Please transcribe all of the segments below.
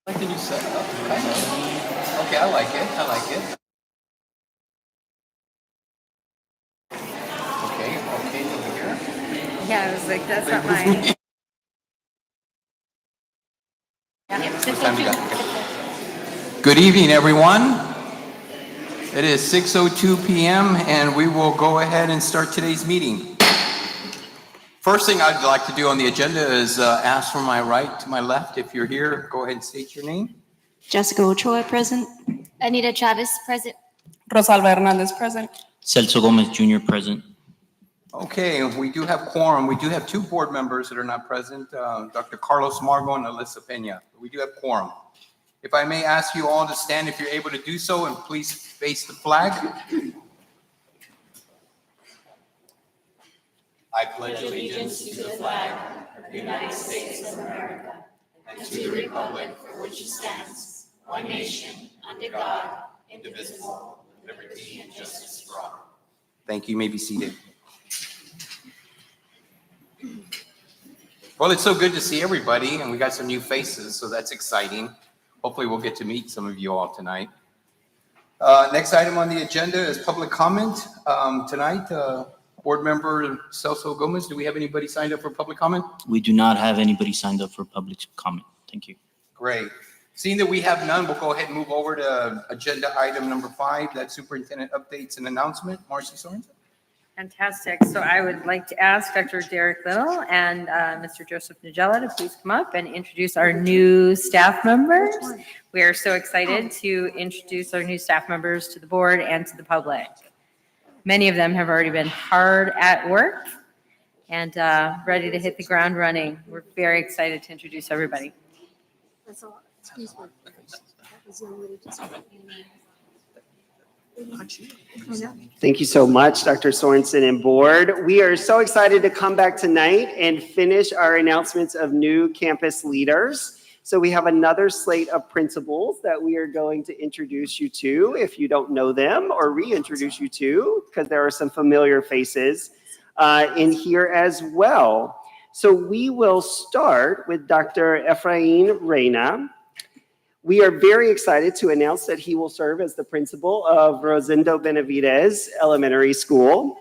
I like the new setup. Okay, I like it. I like it. Okay, over here. Yeah, I was like, that's not mine. What time you got? Good evening, everyone. It is 6:02 p.m. and we will go ahead and start today's meeting. First thing I'd like to do on the agenda is ask from my right to my left. If you're here, go ahead and state your name. Jessica Ochoa, present. Anita Chavez, present. Rosalba Hernandez, present. Celso Gomez Jr., present. Okay, we do have quorum. We do have two board members that are not present, Dr. Carlos Margo and Alyssa Pena. We do have quorum. If I may ask you all to stand if you're able to do so, and please face the flag. I pledge allegiance to the flag of the United States of America and to the republic for which it stands, one nation, under God, indivisible, with liberty and justice for all. Thank you. You may be seated. Well, it's so good to see everybody, and we got some new faces, so that's exciting. Hopefully we'll get to meet some of you all tonight. Next item on the agenda is public comment. Tonight, Board Member Celso Gomez, do we have anybody signed up for public comment? We do not have anybody signed up for public comment. Thank you. Great. Seeing that we have none, we'll go ahead and move over to agenda item number 5, that's superintendent updates and announcement. Marcy Sorensen. Fantastic. So I would like to ask Dr. Derek Little and Mr. Joseph Nagella to please come up and introduce our new staff members. We are so excited to introduce our new staff members to the board and to the public. Many of them have already been hard at work and ready to hit the ground running. We're very excited to introduce everybody. Excuse me. Thank you so much, Dr. Sorensen and board. We are so excited to come back tonight and finish our announcements of new campus leaders. So we have another slate of principals that we are going to introduce you to if you don't know them, or reintroduce you to, because there are some familiar faces in here as well. So we will start with Dr. Efrain Reyna. We are very excited to announce that he will serve as the principal of Rosendo Benavides Elementary School.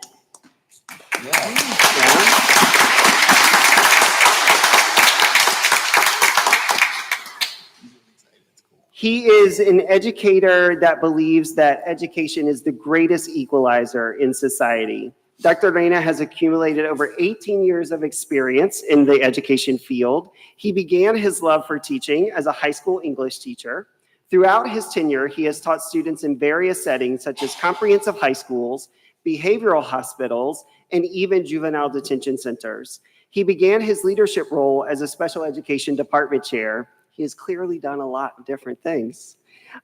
He is an educator that believes that education is the greatest equalizer in society. Dr. Reyna has accumulated over 18 years of experience in the education field. He began his love for teaching as a high school English teacher. Throughout his tenure, he has taught students in various settings such as comprehensive high schools, behavioral hospitals, and even juvenile detention centers. He began his leadership role as a special education department chair. He has clearly done a lot of different things.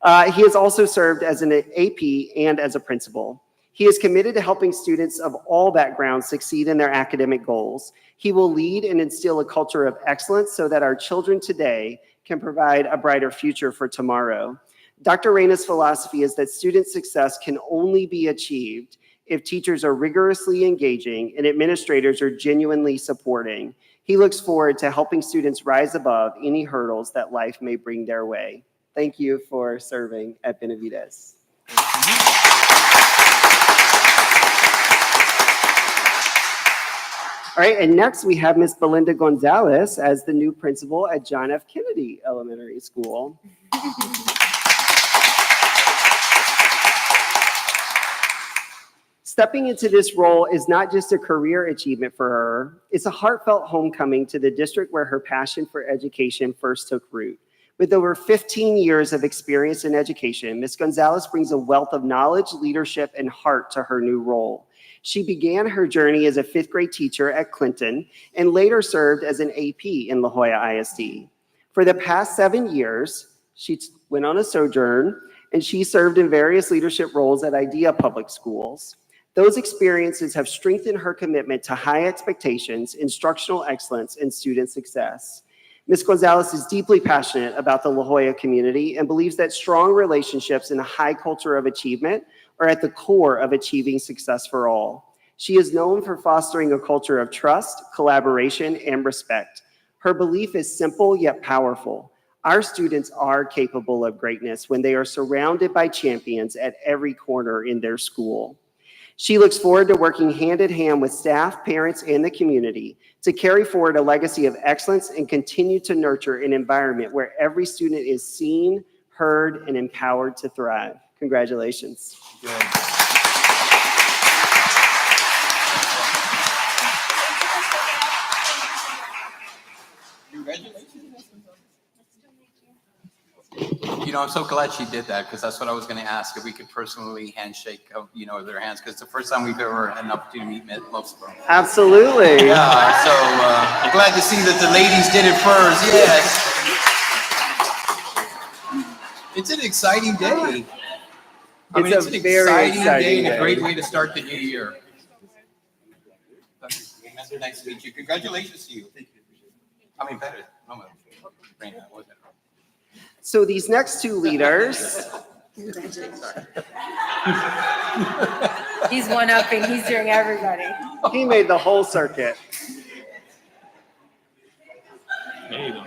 He has also served as an AP and as a principal. He is committed to helping students of all backgrounds succeed in their academic goals. He will lead and instill a culture of excellence so that our children today can provide a brighter future for tomorrow. Dr. Reyna's philosophy is that student success can only be achieved if teachers are rigorously engaging and administrators are genuinely supporting. He looks forward to helping students rise above any hurdles that life may bring their way. Thank you for serving at Benavides. All right, and next we have Ms. Belinda Gonzalez as the new principal at John F. Kennedy Elementary School. Stepping into this role is not just a career achievement for her, it's a heartfelt homecoming to the district where her passion for education first took root. With over 15 years of experience in education, Ms. Gonzalez brings a wealth of knowledge, leadership, and heart to her new role. She began her journey as a 5th grade teacher at Clinton and later served as an AP in La Jolla ISD. For the past 7 years, she went on a sojourn and she served in various leadership roles at IDEA Public Schools. Those experiences have strengthened her commitment to high expectations, instructional excellence, and student success. Ms. Gonzalez is deeply passionate about the La Jolla community and believes that strong relationships and a high culture of achievement are at the core of achieving success for all. She is known for fostering a culture of trust, collaboration, and respect. Her belief is simple yet powerful. Our students are capable of greatness when they are surrounded by champions at every corner in their school. She looks forward to working hand in hand with staff, parents, and the community to carry forward a legacy of excellence and continue to nurture an environment where every student is seen, heard, and empowered to thrive. Congratulations. Good. Congratulations. You know, I'm so glad she did that because that's what I was going to ask, if we could personally handshake, their hands, because it's the first time we've ever had an opportunity to meet most of them. Absolutely. Yeah, so I'm glad to see that the ladies did it first. Yes. It's an exciting day. It's a very exciting day and a great day. way to start the new year. Nice to meet you. Congratulations to you. I mean, better. No, Raina, wasn't it? So these next two leaders, He's one-upping, he's doing everybody. he made the whole circuit. There you go.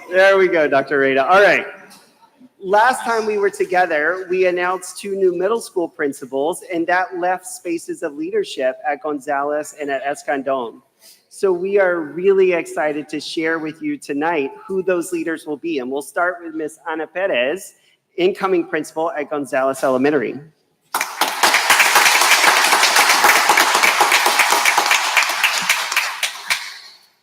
There we go, Dr. Rada. All right. Last time we were together, we announced 2 new middle school principals, and that left spaces of leadership at Gonzales and at Escandon. So we are really excited to share with you tonight who those leaders will be. And we'll start with Ms. Ana Perez, incoming principal at Gonzales Elementary.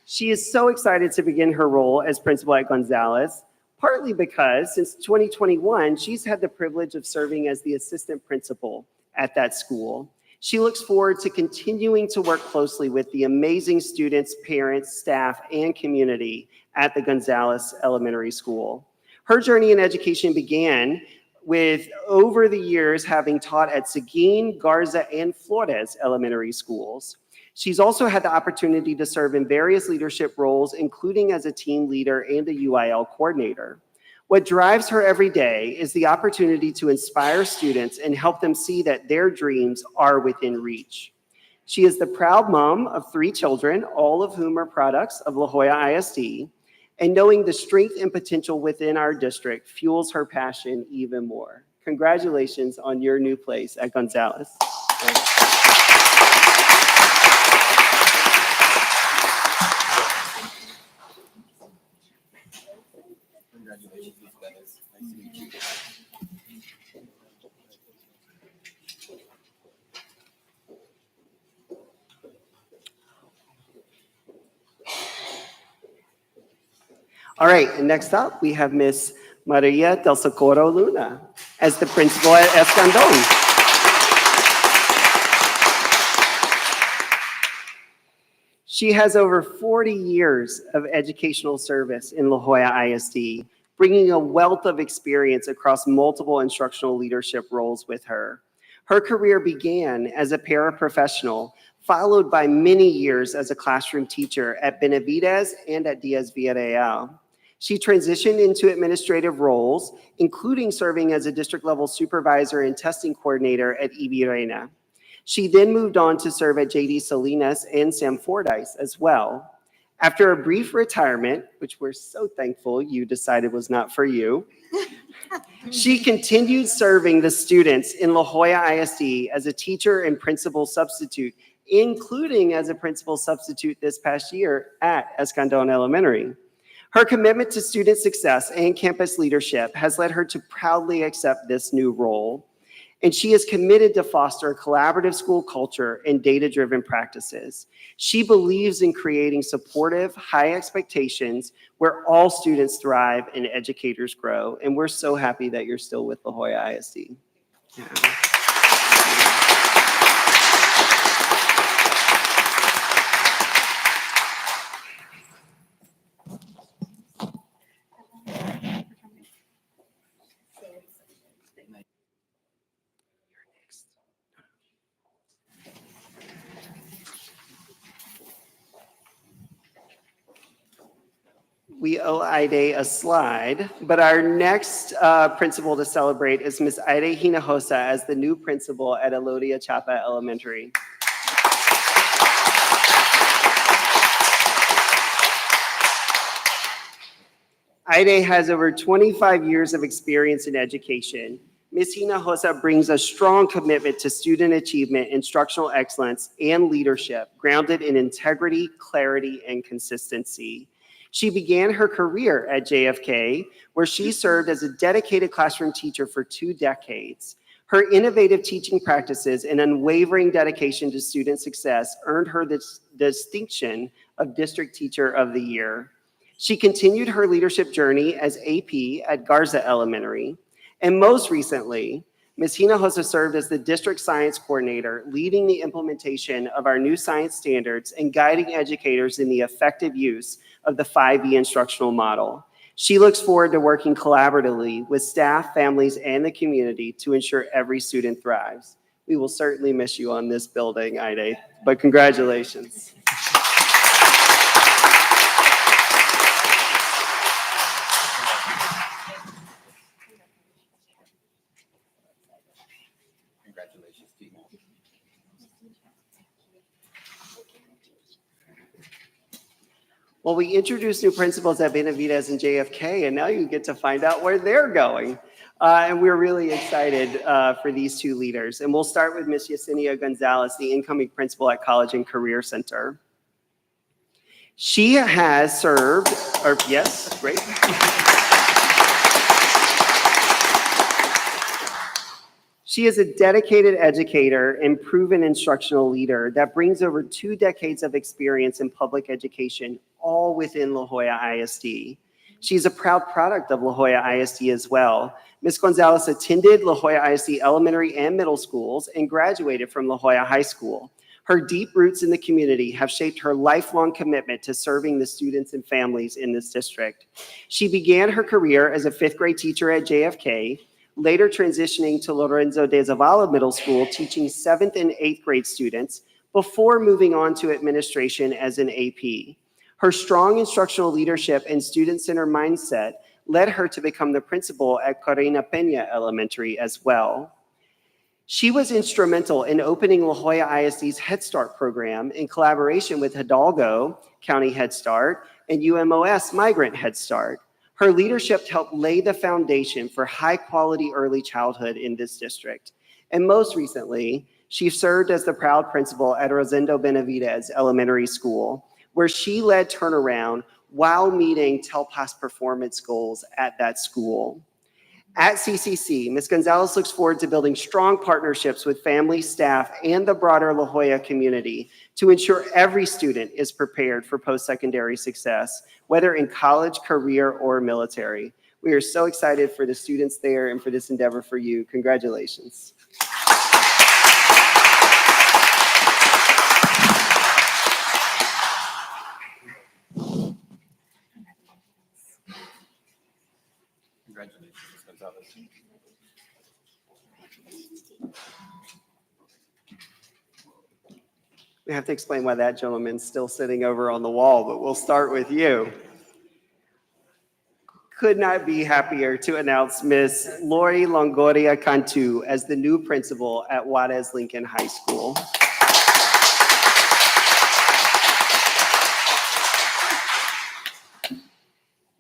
She is so excited to begin her role as principal at Gonzales, partly because since 2021, she's had the privilege of serving as the assistant principal at that school. She looks forward to continuing to work closely with the amazing students, parents, staff, and community at the Gonzales Elementary School. Her journey in education began with, over the years, having taught at Seguin, Garza, and Flores elementary schools. She's also had the opportunity to serve in various leadership roles, including as a team leader and a UIL coordinator. What drives her every day is the opportunity to inspire students and help them see that their dreams are within reach. She is the proud mom of 3 children, all of whom are products of La Jolla ISD, and knowing the strength and potential within our district fuels her passion even more. Congratulations on your new place at Gonzales. Congratulations, Dennis. Nice to meet you. All right, and next up, we have Miss Maria del Socorro Luna as the principal at Escandon. She has over 40 years of educational service in La Jolla ISD, bringing a wealth of experience across multiple instructional leadership roles with her. Her career began as a paraprofessional, followed by many years as a classroom teacher at Benavides and at Diaz Villarreal. She transitioned into administrative roles, including serving as a district-level supervisor and testing coordinator at Ibirena. She then moved on to serve at JD Salinas and Sam Fordyce as well. After a brief retirement, which we're so thankful you decided was not for you, she continued serving the students in La Jolla ISD as a teacher and principal substitute, including as a principal substitute this past year at Escandon Elementary. Her commitment to student success and campus leadership has led her to proudly accept this new role. And she is committed to foster a collaborative school culture and data-driven practices. She believes in creating supportive, high expectations where all students thrive and educators grow. And we're so happy that you're still with La Jolla ISD. Yeah. We owe Aide a slide, but our next principal to celebrate is Ms. Aide Hinojosa as the new principal at Elodia Chapa Elementary. Aide has over 25 years of experience in education. Ms. Hinojosa brings a strong commitment to student achievement, instructional excellence, and leadership, grounded in integrity, clarity, and consistency. She began her career at JFK, where she served as a dedicated classroom teacher for 2 decades. Her innovative teaching practices and unwavering dedication to student success earned her the distinction of District Teacher of the Year. She continued her leadership journey as AP at Garza Elementary. And most recently, Ms. Hinojosa served as the district science coordinator, leading the implementation of our new science standards and guiding educators in the effective use of the 5E instructional model. She looks forward to working collaboratively with staff, families, and the community to ensure every student thrives. We will certainly miss you on this building, Aide, but congratulations. Congratulations, team. Well, we introduced new principals at Benavides and JFK, and now you get to find out where they're going. And we're really excited for these 2 leaders. And we'll start with Ms. Yesenia Gonzalez, the incoming principal at College and Career Center. She has served, yes, great. She is a dedicated educator and proven instructional leader that brings over 2 decades of experience in public education, all within La Jolla ISD. She's a proud product of La Jolla ISD as well. Ms. Gonzalez attended La Jolla ISD elementary and middle schools and graduated from La Jolla High School. Her deep roots in the community have shaped her lifelong commitment to serving the students and families in this district. She began her career as a 5th grade teacher at JFK, later transitioning to Lorenzo de Zavala Middle School, teaching 7th and 8th grade students, before moving on to administration as an AP. Her strong instructional leadership and student-centered mindset led her to become the principal at Corina Peña Elementary as well. She was instrumental in opening La Jolla ISD's Head Start program in collaboration with Hidalgo County Head Start and UMOS Migrant Head Start. Her leadership helped lay the foundation for high-quality early childhood in this district. And most recently, she served as the proud principal at Rosendo Benavides Elementary School, where she led turnaround while meeting TELPAS performance goals at that school. At CCC, Ms. Gonzalez looks forward to building strong partnerships with family, staff, and the broader La Jolla community to ensure every student is prepared for post-secondary success, whether in college, career, or military. We are so excited for the students there and for this endeavor for you. Congratulations. Congratulations, Ms. Gonzalez. We have to explain why that gentleman's still sitting over on the wall, but we'll start with you. Could not be happier to announce Ms. Lori Longoria Cantu as the new principal at Juarez Lincoln High School.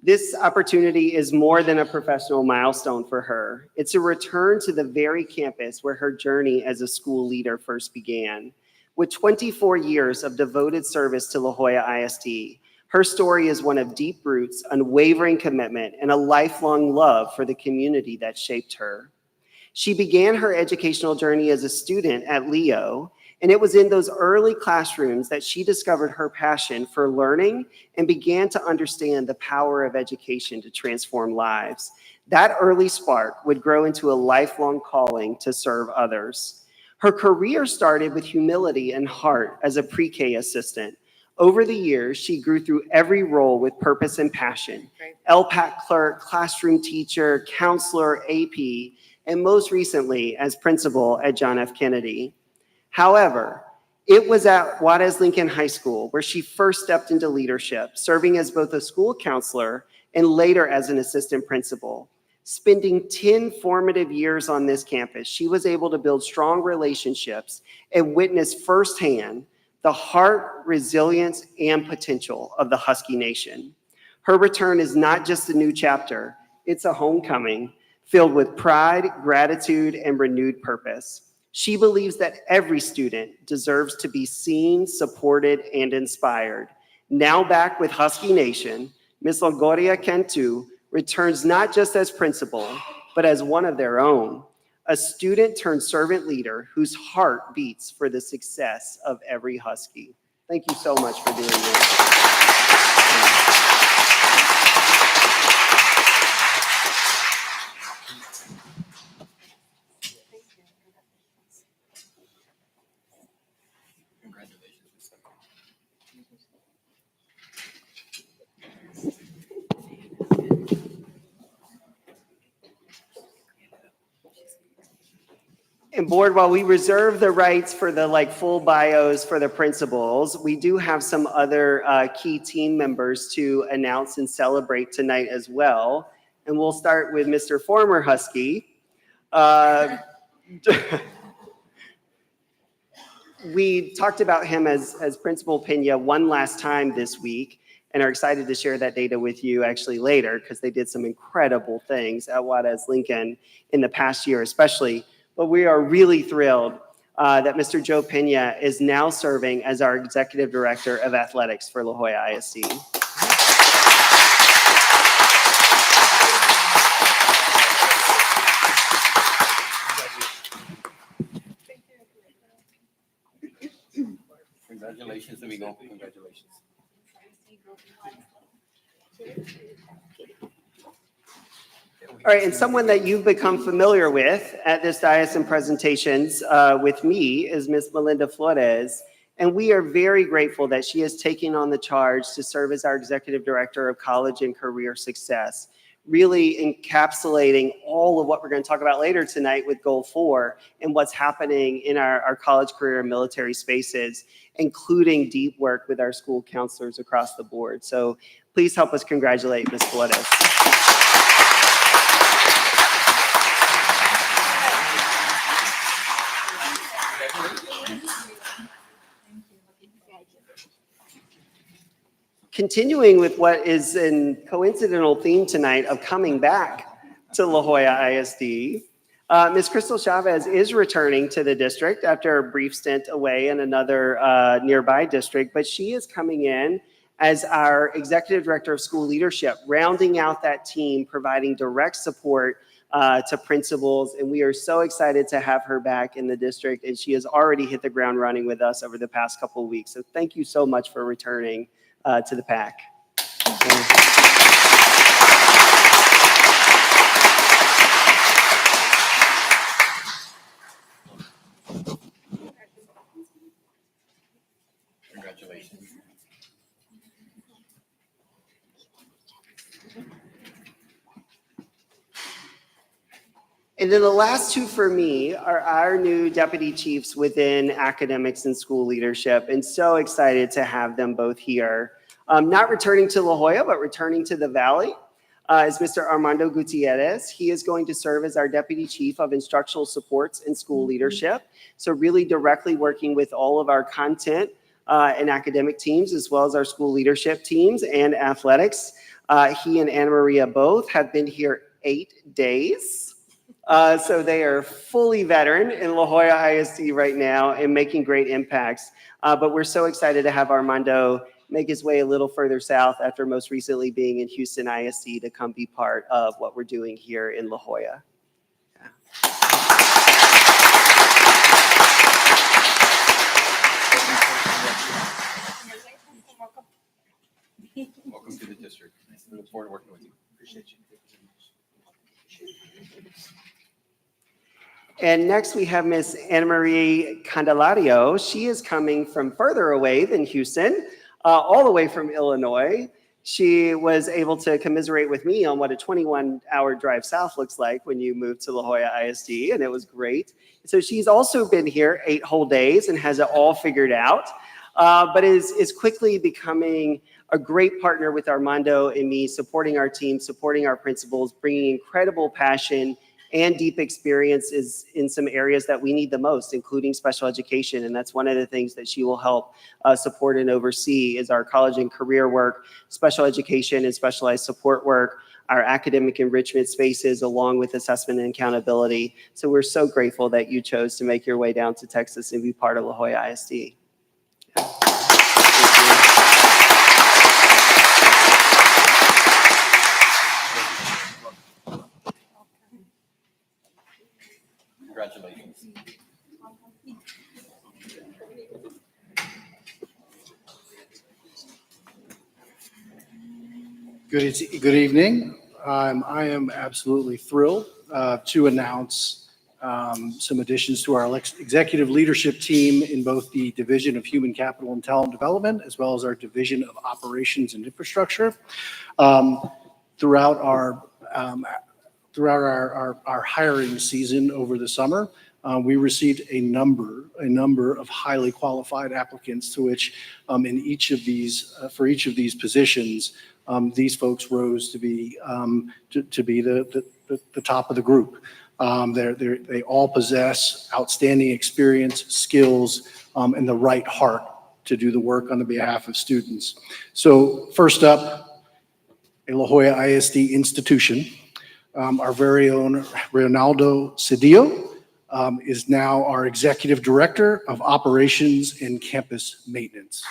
This opportunity is more than a professional milestone for her. It's a return to the very campus where her journey as a school leader first began. With 24 years of devoted service to La Jolla ISD, her story is one of deep roots, unwavering commitment, and a lifelong love for the community that shaped her. She began her educational journey as a student at Leo, and it was in those early classrooms that she discovered her passion for learning and began to understand the power of education to transform lives. That early spark would grow into a lifelong calling to serve others. Her career started with humility and heart as a pre-K assistant. Over the years, she grew through every role with purpose and passion. LPAC clerk, classroom teacher, counselor, AP, and most recently as principal at John F. Kennedy. However, it was at Juarez Lincoln High School where she first stepped into leadership, serving as both a school counselor and later as an assistant principal. Spending 10 formative years on this campus, she was able to build strong relationships and witness firsthand the heart, resilience, and potential of the Husky Nation. Her return is not just a new chapter, it's a homecoming filled with pride, gratitude, and renewed purpose. She believes that every student deserves to be seen, supported, and inspired. Now back with Husky Nation, Ms. Longoria Cantu returns not just as principal, but as one of their own, a student turned servant leader whose heart beats for the success of every Husky. Thank you so much for doing this. And board, while we reserve the rights for the full bios for the principals, we do have some other key team members to announce and celebrate tonight as well. And we'll start with Mr. Former Husky. We talked about him as Principal Pena one last time this week and are excited to share that data with you actually later because they did some incredible things at Juarez Lincoln in the past year especially. But we are really thrilled that Mr. Joe Pena is now serving as our Executive Director of Athletics for La Jolla ISD. Congratulations, amigo. Congratulations. All right, and someone that you've become familiar with at this dais and presentations with me is Ms. Melinda Flores. And we are very grateful that she has taken on the charge to serve as our Executive Director of College and Career Success, really encapsulating all of what we're going to talk about later tonight with Goal 4 and what's happening in our college, career, and military spaces, including deep work with our school counselors across the board. So please help us congratulate Ms. Flores. Continuing with what is a coincidental theme tonight of coming back to La Jolla ISD, Ms. Crystal Chavez is returning to the district after a brief stint away in another nearby district, but she is coming in as our Executive Director of School Leadership, rounding out that team, providing direct support to principals, and we are so excited to have her back in the district, and she has already hit the ground running with us over the past couple of weeks. So thank you so much for returning to the pack. Congratulations. And then the last two for me are our new deputy chiefs within academics and school leadership, and so excited to have them both here. Not returning to La Jolla, but returning to the Valley is Mr. Armando Gutierrez. He is going to serve as our deputy chief of instructional supports and school leadership. So really directly working with all of our content and academic teams, as well as our school leadership teams and athletics. He and Anna Maria both have been here 8 days. So they are fully veteran in La Jolla ISD right now and making great impacts. But we're so excited to have Armando make his way a little further south after most recently being in Houston ISD to come be part of what we're doing here in La Jolla. Welcome to the district. We look forward to working with you. Appreciate you. And next we have Miss Anna Marie Candelario. She is coming from further away than Houston, all the way from Illinois. She was able to commiserate with me on what a 21-hour drive south looks like when you move to La Jolla ISD, and it was great. So she's also been here 8 whole days and has it all figured out, but is quickly becoming a great partner with Armando and me, supporting our team, supporting our principals, bringing incredible passion and deep experience is in some areas that we need the most, including special education. And that's one of the things that she will help support and oversee is our college and career work, special education and specialized support work, our academic enrichment spaces, along with assessment and accountability. So we're so grateful that you chose to make your way down to Texas and be part of La Jolla ISD. Congratulations. Good evening. I am absolutely thrilled to announce some additions to our executive leadership team in both the Division of Human Capital and Talent Development, as well as our Division of Operations and Infrastructure. Throughout our hiring season over the summer, we received a number of highly qualified applicants to which for each of these positions, these folks rose to be the top of the group. They all possess outstanding experience, skills, and the right heart to do the work on the behalf of students. So first up, a La Jolla ISD institution, our very own Ronaldo Cedillo is now our Executive Director of Operations and Campus Maintenance.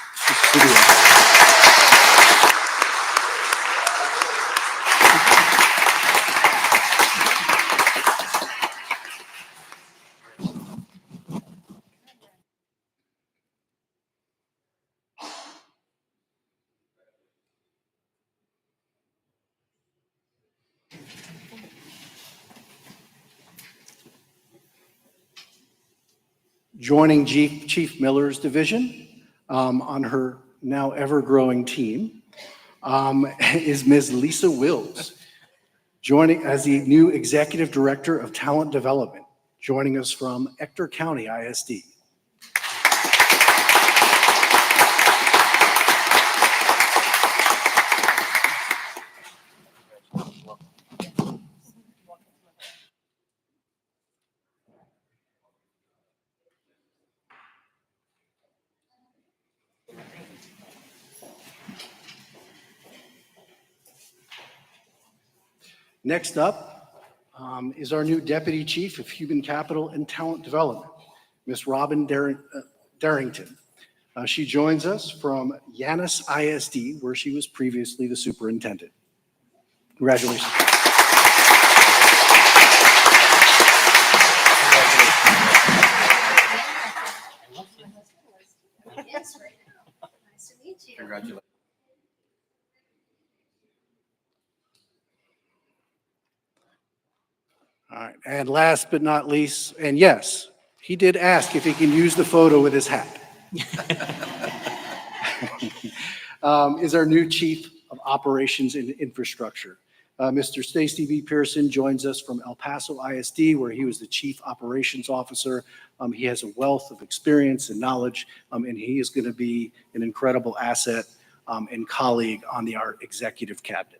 Joining Chief Miller's division on her now ever-growing team is Ms. Lisa Wills, joining as the new Executive Director of Talent Development, joining us from Ector County ISD. Next up is our new Deputy Chief of Human Capital and Talent Development, Ms. Robin Darrington. She joins us from Yanis ISD, where she was previously the superintendent. Congratulations. Congratulations. All right, and last but not least, and yes, he did ask if he can use the photo with his hat, is our new Chief of Operations and Infrastructure. Mr. Stacy V. Pearson joins us from El Paso ISD, where he was the Chief Operations Officer. He has a wealth of experience and knowledge, and he is going to be an incredible asset and colleague on our executive cabinet.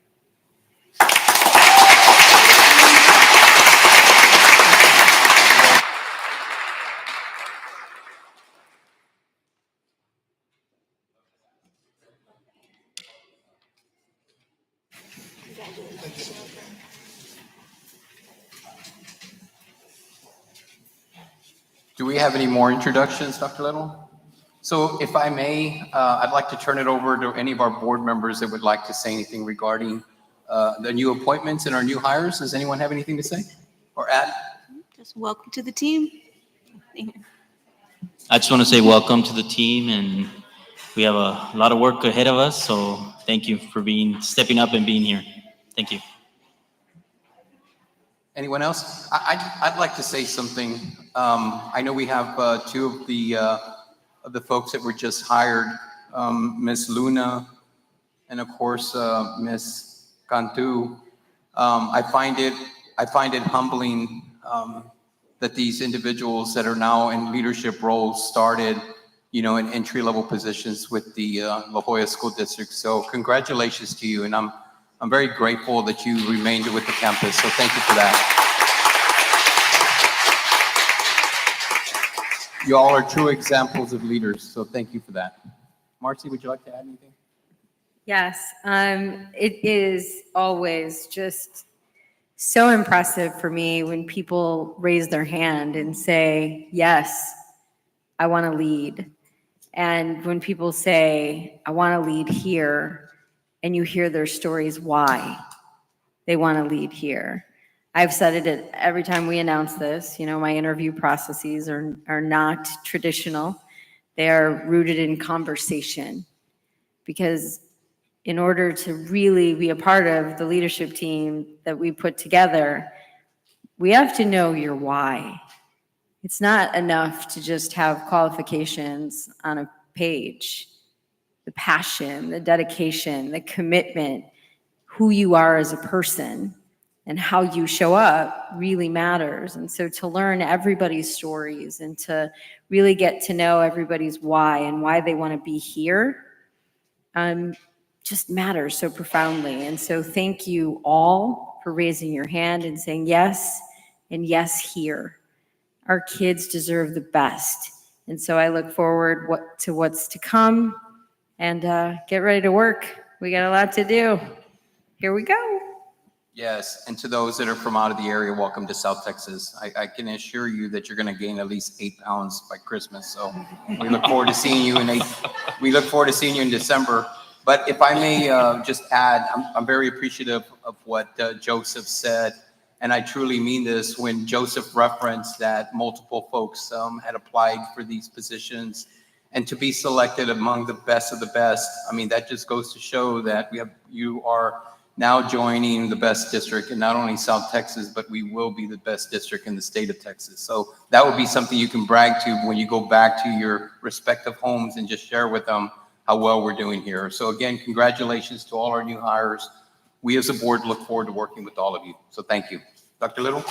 Do we have any more introductions, Dr. Little? So if I may, I'd like to turn it over to any of our board members that would like to say anything regarding the new appointments and our new hires. Does anyone have anything to say or add? Just welcome to the team. I just want to say welcome to the team, and we have a lot of work ahead of us. So thank you for stepping up and being here. Thank you. Anyone else? I'd like to say something. I know we have two of the folks that were just hired, Miss Luna, and of course Miss Cantu. I find it humbling that these individuals that are now in leadership roles started, in entry-level positions with the La Jolla School District. So congratulations to you, and I'm very grateful that you remained with the campus. So thank you for that. You all are true examples of leaders, so thank you for that. Marcy, would you like to add anything? Yes, it is always just so impressive for me when people raise their hand and say, yes, I want to lead. And when people say, I want to lead here, and you hear their stories why they want to lead here. I've said it every time we announce this, my interview processes are not traditional. They are rooted in conversation, because in order to really be a part of the leadership team that we put together, we have to know your why. It's not enough to just have qualifications on a page. The passion, the dedication, the commitment, who you are as a person and how you show up really matters. And so to learn everybody's stories and to really get to know everybody's why and why they want to be here just matters so profoundly. And so thank you all for raising your hand and saying yes, and yes here. Our kids deserve the best. And so I look forward to what's to come, and get ready to work. We got a lot to do. Here we go. Yes, and to those that are from out of the area, welcome to South Texas. I can assure you that you're going to gain at least 8 pounds by Christmas. So we look forward to seeing you in December. But if I may just add, I'm very appreciative of what Joseph said, and I truly mean this when Joseph referenced that multiple folks had applied for these positions, and to be selected among the best of the best. I mean, that just goes to show that you are now joining the best district in not only South Texas, but we will be the best district in the state of Texas. So that would be something you can brag to when you go back to your respective homes and just share with them how well we're doing here. So again, congratulations to all our new hires. We as a board look forward to working with all of you. So thank you. Dr. Little?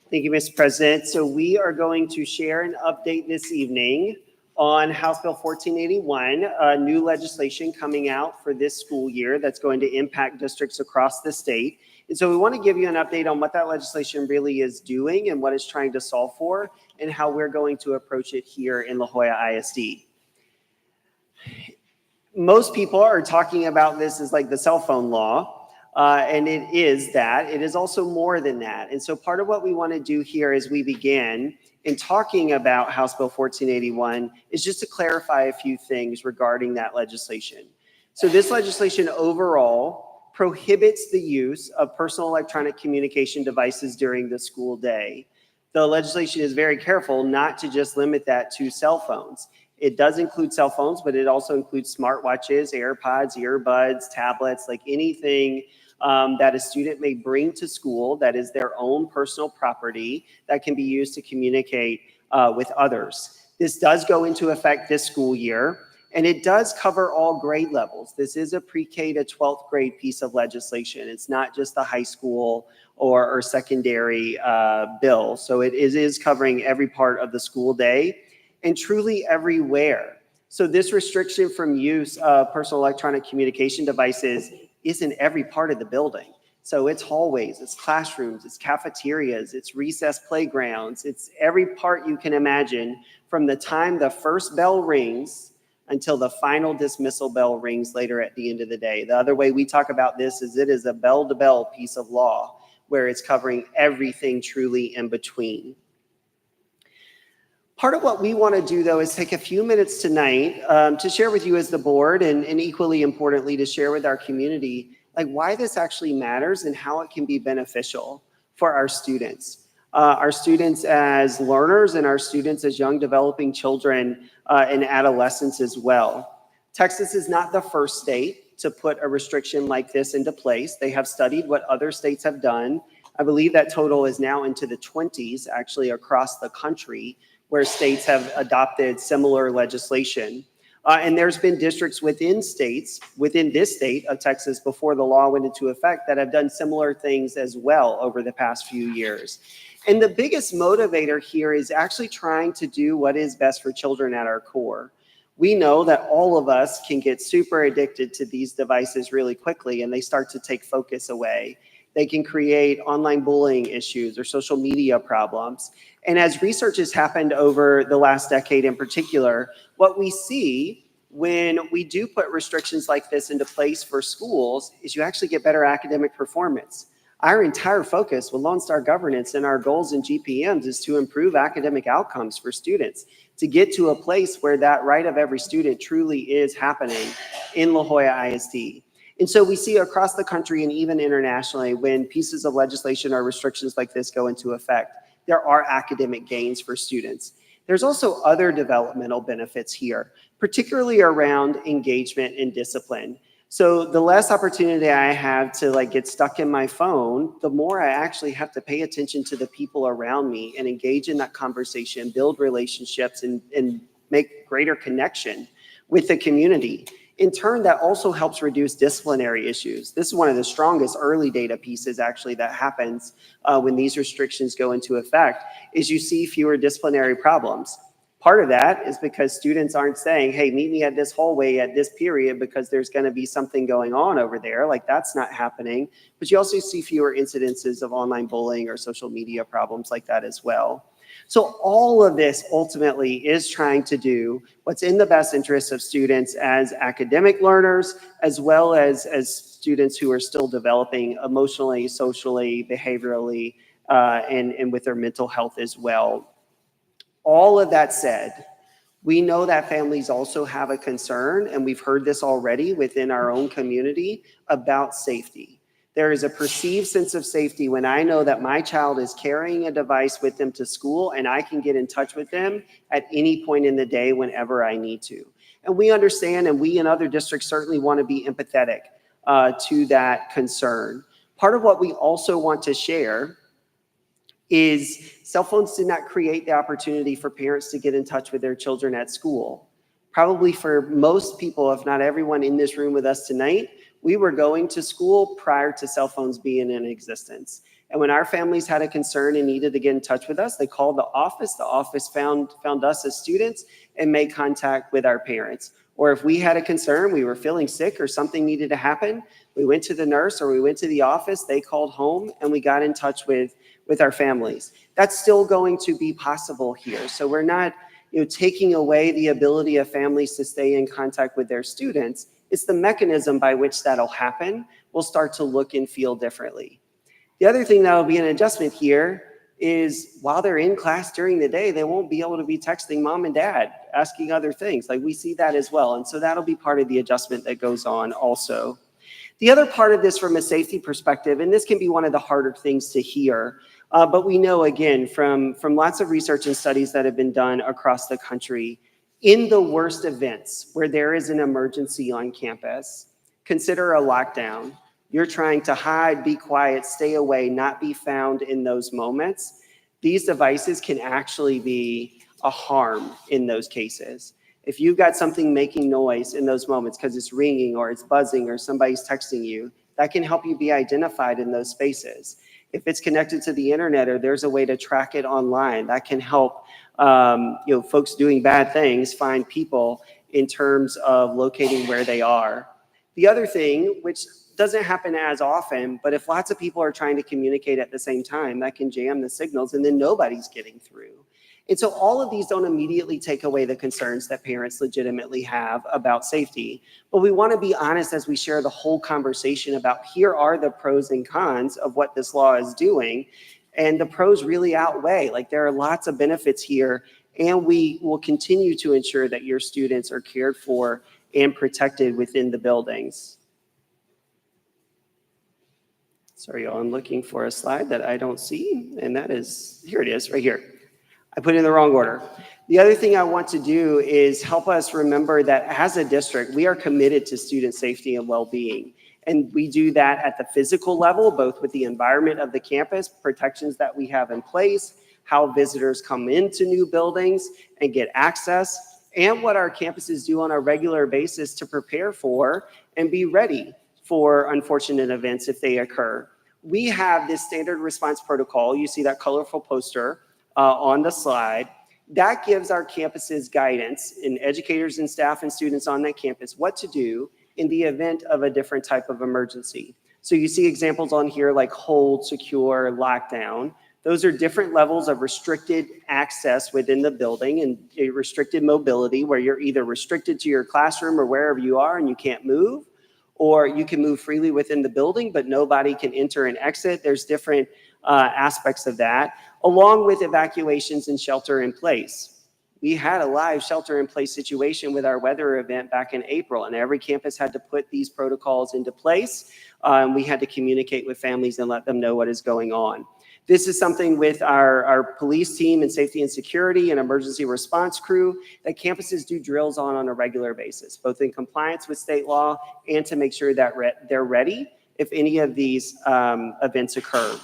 Thank you, Mr. President. So we are going to share an update this evening on House Bill 1481, new legislation coming out for this school year that's going to impact districts across the state. And so we want to give you an update on what that legislation really is doing and what it's trying to solve for, and how we're going to approach it here in La Jolla ISD. Most people are talking about this as like the cell phone law, and it is that. It is also more than that. And so part of what we want to do here as we begin in talking about House Bill 1481 is just to clarify a few things regarding that legislation. So this legislation overall prohibits the use of personal electronic communication devices during the school day. The legislation is very careful not to just limit that to cell phones. It does include cell phones, but it also includes smartwatches, AirPods, earbuds, tablets, like anything that a student may bring to school that is their own personal property that can be used to communicate with others. This does go into effect this school year, and it does cover all grade levels. This is a pre-K to 12th grade piece of legislation. It's not just the high school or secondary bill. So it is covering every part of the school day and truly everywhere. So this restriction from use of personal electronic communication devices is in every part of the building. So it's hallways, it's classrooms, it's cafeterias, it's recess playgrounds, it's every part you can imagine from the time the first bell rings until the final dismissal bell rings later at the end of the day. The other way we talk about this is it is a bell-to-bell piece of law where it's covering everything truly in between. Part of what we want to do, though, is take a few minutes tonight to share with you as the board, and equally importantly, to share with our community, like why this actually matters and how it can be beneficial for our students as learners and our students as young developing children and adolescents as well. Texas is not the first state to put a restriction like this into place. They have studied what other states have done. I believe that total is now into the 20s, actually, across the country, where states have adopted similar legislation. And there's been districts within this state of Texas before the law went into effect that have done similar things as well over the past few years. And the biggest motivator here is actually trying to do what is best for children at our core. We know that all of us can get super addicted to these devices really quickly, and they start to take focus away. They can create online bullying issues or social media problems. And as research has happened over the last decade in particular, what we see when we do put restrictions like this into place for schools is you actually get better academic performance. Our entire focus with Lone Star governance and our goals in GPMs is to improve academic outcomes for students, to get to a place where that right of every student truly is happening in La Jolla ISD. And so we see across the country and even internationally, when pieces of legislation or restrictions like this go into effect, there are academic gains for students. There's also other developmental benefits here, particularly around engagement and discipline. So the less opportunity I have to get stuck in my phone, the more I actually have to pay attention to the people around me and engage in that conversation, build relationships, and make greater connection with the community. In turn, that also helps reduce disciplinary issues. This is one of the strongest early data pieces actually that happens when these restrictions go into effect, is you see fewer disciplinary problems. Part of that is because students aren't saying, hey, meet me at this hallway at this period because there's going to be something going on over there. That's not happening. But you also see fewer incidences of online bullying or social media problems like that as well. So all of this ultimately is trying to do what's in the best interest of students as academic learners, as well as students who are still developing emotionally, socially, behaviorally, and with their mental health as well. All of that said, we know that families also have a concern, and we've heard this already within our own community, about safety. There is a perceived sense of safety when I know that my child is carrying a device with them to school and I can get in touch with them at any point in the day whenever I need to. And we understand, and we in other districts certainly want to be empathetic to that concern. Part of what we also want to share is cell phones did not create the opportunity for parents to get in touch with their children at school. Probably for most people, if not everyone in this room with us tonight, we were going to school prior to cell phones being in existence. And when our families had a concern and needed to get in touch with us, they called the office. The office found us as students and made contact with our parents. Or if we had a concern, we were feeling sick or something needed to happen, we went to the nurse or we went to the office, they called home, and we got in touch with our families. That's still going to be possible here. So we're not taking away the ability of families to stay in contact with their students. It's the mechanism by which that'll happen will start to look and feel differently. The other thing that'll be an adjustment here is while they're in class during the day, they won't be able to be texting mom and dad, asking other things. We see that as well. And so that'll be part of the adjustment that goes on also. The other part of this from a safety perspective, and this can be one of the harder things to hear, but we know, again, from lots of research and studies that have been done across the country, in the worst events where there is an emergency on campus, consider a lockdown. You're trying to hide, be quiet, stay away, not be found in those moments. These devices can actually be a harm in those cases. If you've got something making noise in those moments because it's ringing or it's buzzing or somebody's texting you, that can help you be identified in those spaces. If it's connected to the internet or there's a way to track it online, that can help folks doing bad things find people in terms of locating where they are. The other thing, which doesn't happen as often, but if lots of people are trying to communicate at the same time, that can jam the signals and then nobody's getting through. And so all of these don't immediately take away the concerns that parents legitimately have about safety. But we want to be honest as we share the whole conversation about here are the pros and cons of what this law is doing. And the pros really outweigh. There are lots of benefits here. And we will continue to ensure that your students are cared for and protected within the buildings. Sorry, y'all, I'm looking for a slide that I don't see. And that is, here it is, right here. I put it in the wrong order. The other thing I want to do is help us remember that as a district, we are committed to student safety and well-being. And we do that at the physical level, both with the environment of the campus, protections that we have in place, how visitors come into new buildings and get access, and what our campuses do on a regular basis to prepare for and be ready for unfortunate events if they occur. We have this standard response protocol. You see that colorful poster on the slide. That gives our campuses guidance and educators and staff and students on that campus what to do in the event of a different type of emergency. So you see examples on here like hold, secure, lockdown. Those are different levels of restricted access within the building and a restricted mobility where you're either restricted to your classroom or wherever you are and you can't move, or you can move freely within the building, but nobody can enter and exit. There's different aspects of that, along with evacuations and shelter in place. We had a live shelter in place situation with our weather event back in April, and every campus had to put these protocols into place. We had to communicate with families and let them know what is going on. This is something with our police team and safety and security and emergency response crew that campuses do drills on a regular basis, both in compliance with state law and to make sure that they're ready if any of these events occur.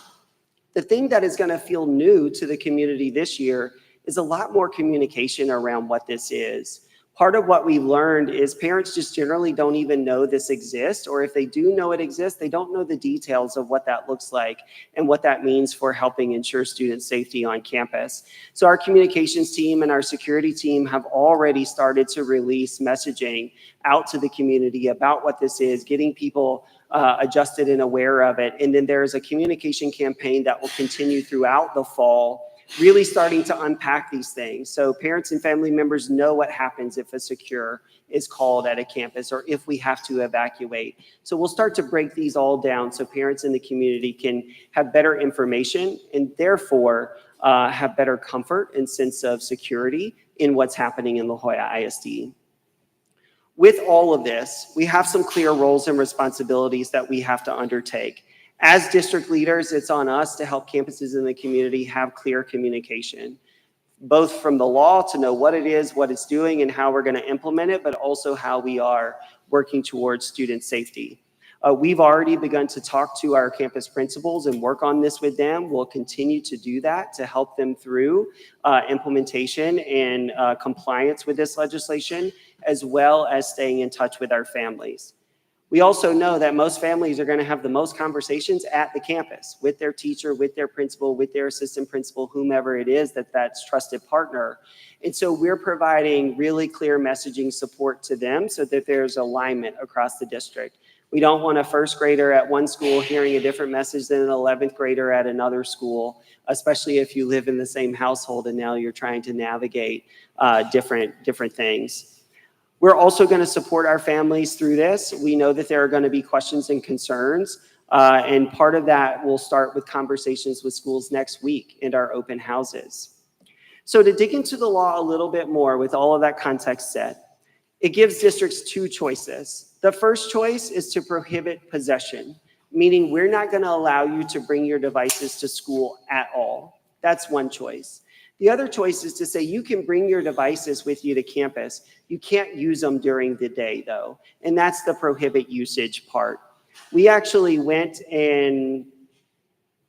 The thing that is going to feel new to the community this year is a lot more communication around what this is. Part of what we learned is parents just generally don't even know this exists, or if they do know it exists, they don't know the details of what that looks like and what that means for helping ensure student safety on campus. So our communications team and our security team have already started to release messaging out to the community about what this is, getting people adjusted and aware of it. And then there's a communication campaign that will continue throughout the fall, really starting to unpack these things. So parents and family members know what happens if a secure is called at a campus or if we have to evacuate. So we'll start to break these all down so parents in the community can have better information and therefore have better comfort and sense of security in what's happening in La Jolla ISD. With all of this, we have some clear roles and responsibilities that we have to undertake. As district leaders, it's on us to help campuses in the community have clear communication, both from the law to know what it is, what it's doing, and how we're going to implement it, but also how we are working towards student safety. We've already begun to talk to our campus principals and work on this with them. We'll continue to do that to help them through implementation and compliance with this legislation, as well as staying in touch with our families. We also know that most families are going to have the most conversations at the campus with their teacher, with their principal, with their assistant principal, whomever it is that's trusted partner. And so we're providing really clear messaging support to them so that there's alignment across the district. We don't want a first grader at one school hearing a different message than an 11th grader at another school, especially if you live in the same household and now you're trying to navigate different things. We're also going to support our families through this. We know that there are going to be questions and concerns, and part of that will start with conversations with schools next week in our open houses. So to dig into the law a little bit more with all of that context set, it gives districts two choices. The first choice is to prohibit possession, meaning we're not going to allow you to bring your devices to school at all. That's one choice. The other choice is to say you can bring your devices with you to campus. You can't use them during the day, though, and that's the prohibit usage part. We actually went and,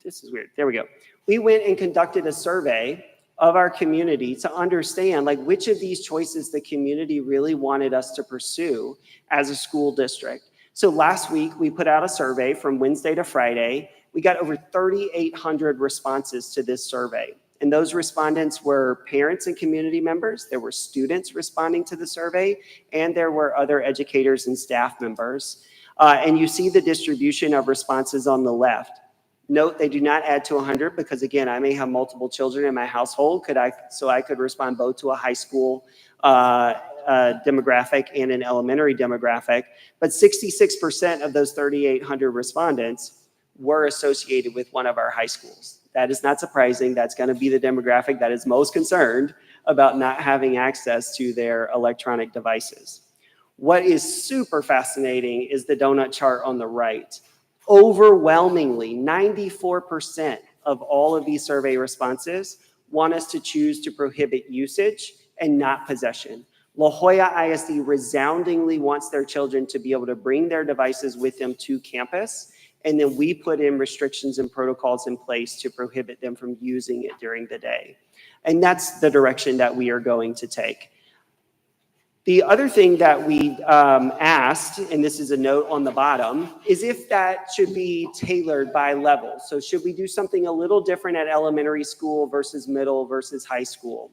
this is weird, there we go. We went and conducted a survey of our community to understand like which of these choices the community really wanted us to pursue as a school district. So last week, we put out a survey from Wednesday to Friday. We got over 3,800 responses to this survey. And those respondents were parents and community members, there were students responding to the survey, and there were other educators and staff members. And you see the distribution of responses on the left. Note they do not add to 100 because again, I may have multiple children in my household, so I could respond both to a high school demographic and an elementary demographic. But 66% of those 3,800 respondents were associated with one of our high schools. That is not surprising. That's going to be the demographic that is most concerned about not having access to their electronic devices. What is super fascinating is the donut chart on the right. Overwhelmingly, 94% of all of these survey responses want us to choose to prohibit usage and not possession. La Jolla ISD resoundingly wants their children to be able to bring their devices with them to campus. And then we put in restrictions and protocols in place to prohibit them from using it during the day. And that's the direction that we are going to take. The other thing that we asked, and this is a note on the bottom, is if that should be tailored by level. So should we do something a little different at elementary school versus middle versus high school?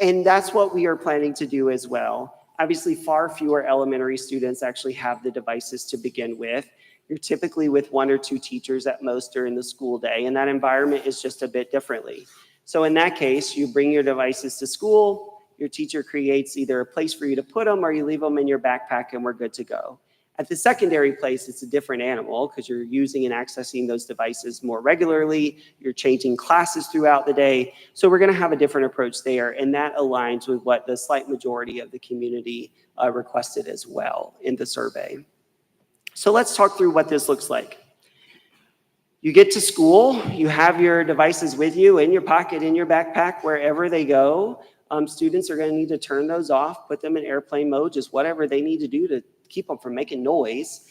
And that's what we are planning to do as well. Obviously, far fewer elementary students actually have the devices to begin with. You're typically with 1 or 2 teachers at most during the school day, and that environment is just a bit differently. So in that case, you bring your devices to school, your teacher creates either a place for you to put them or you leave them in your backpack and we're good to go. At the secondary place, it's a different animal because you're using and accessing those devices more regularly. You're changing classes throughout the day. So we're going to have a different approach there, and that aligns with what the slight majority of the community requested as well in the survey. So let's talk through what this looks like. You get to school, you have your devices with you in your pocket, in your backpack, wherever they go. Students are going to need to turn those off, put them in airplane mode, just whatever they need to do to keep them from making noise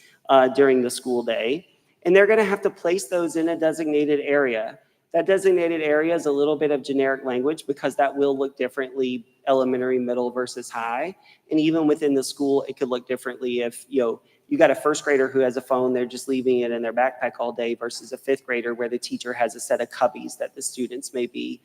during the school day. And they're going to have to place those in a designated area. That designated area is a little bit of generic language because that will look differently elementary, middle versus high. And even within the school, it could look differently if, you got a first grader who has a phone, they're just leaving it in their backpack all day versus a fifth grader where the teacher has a set of cubbies that the students may be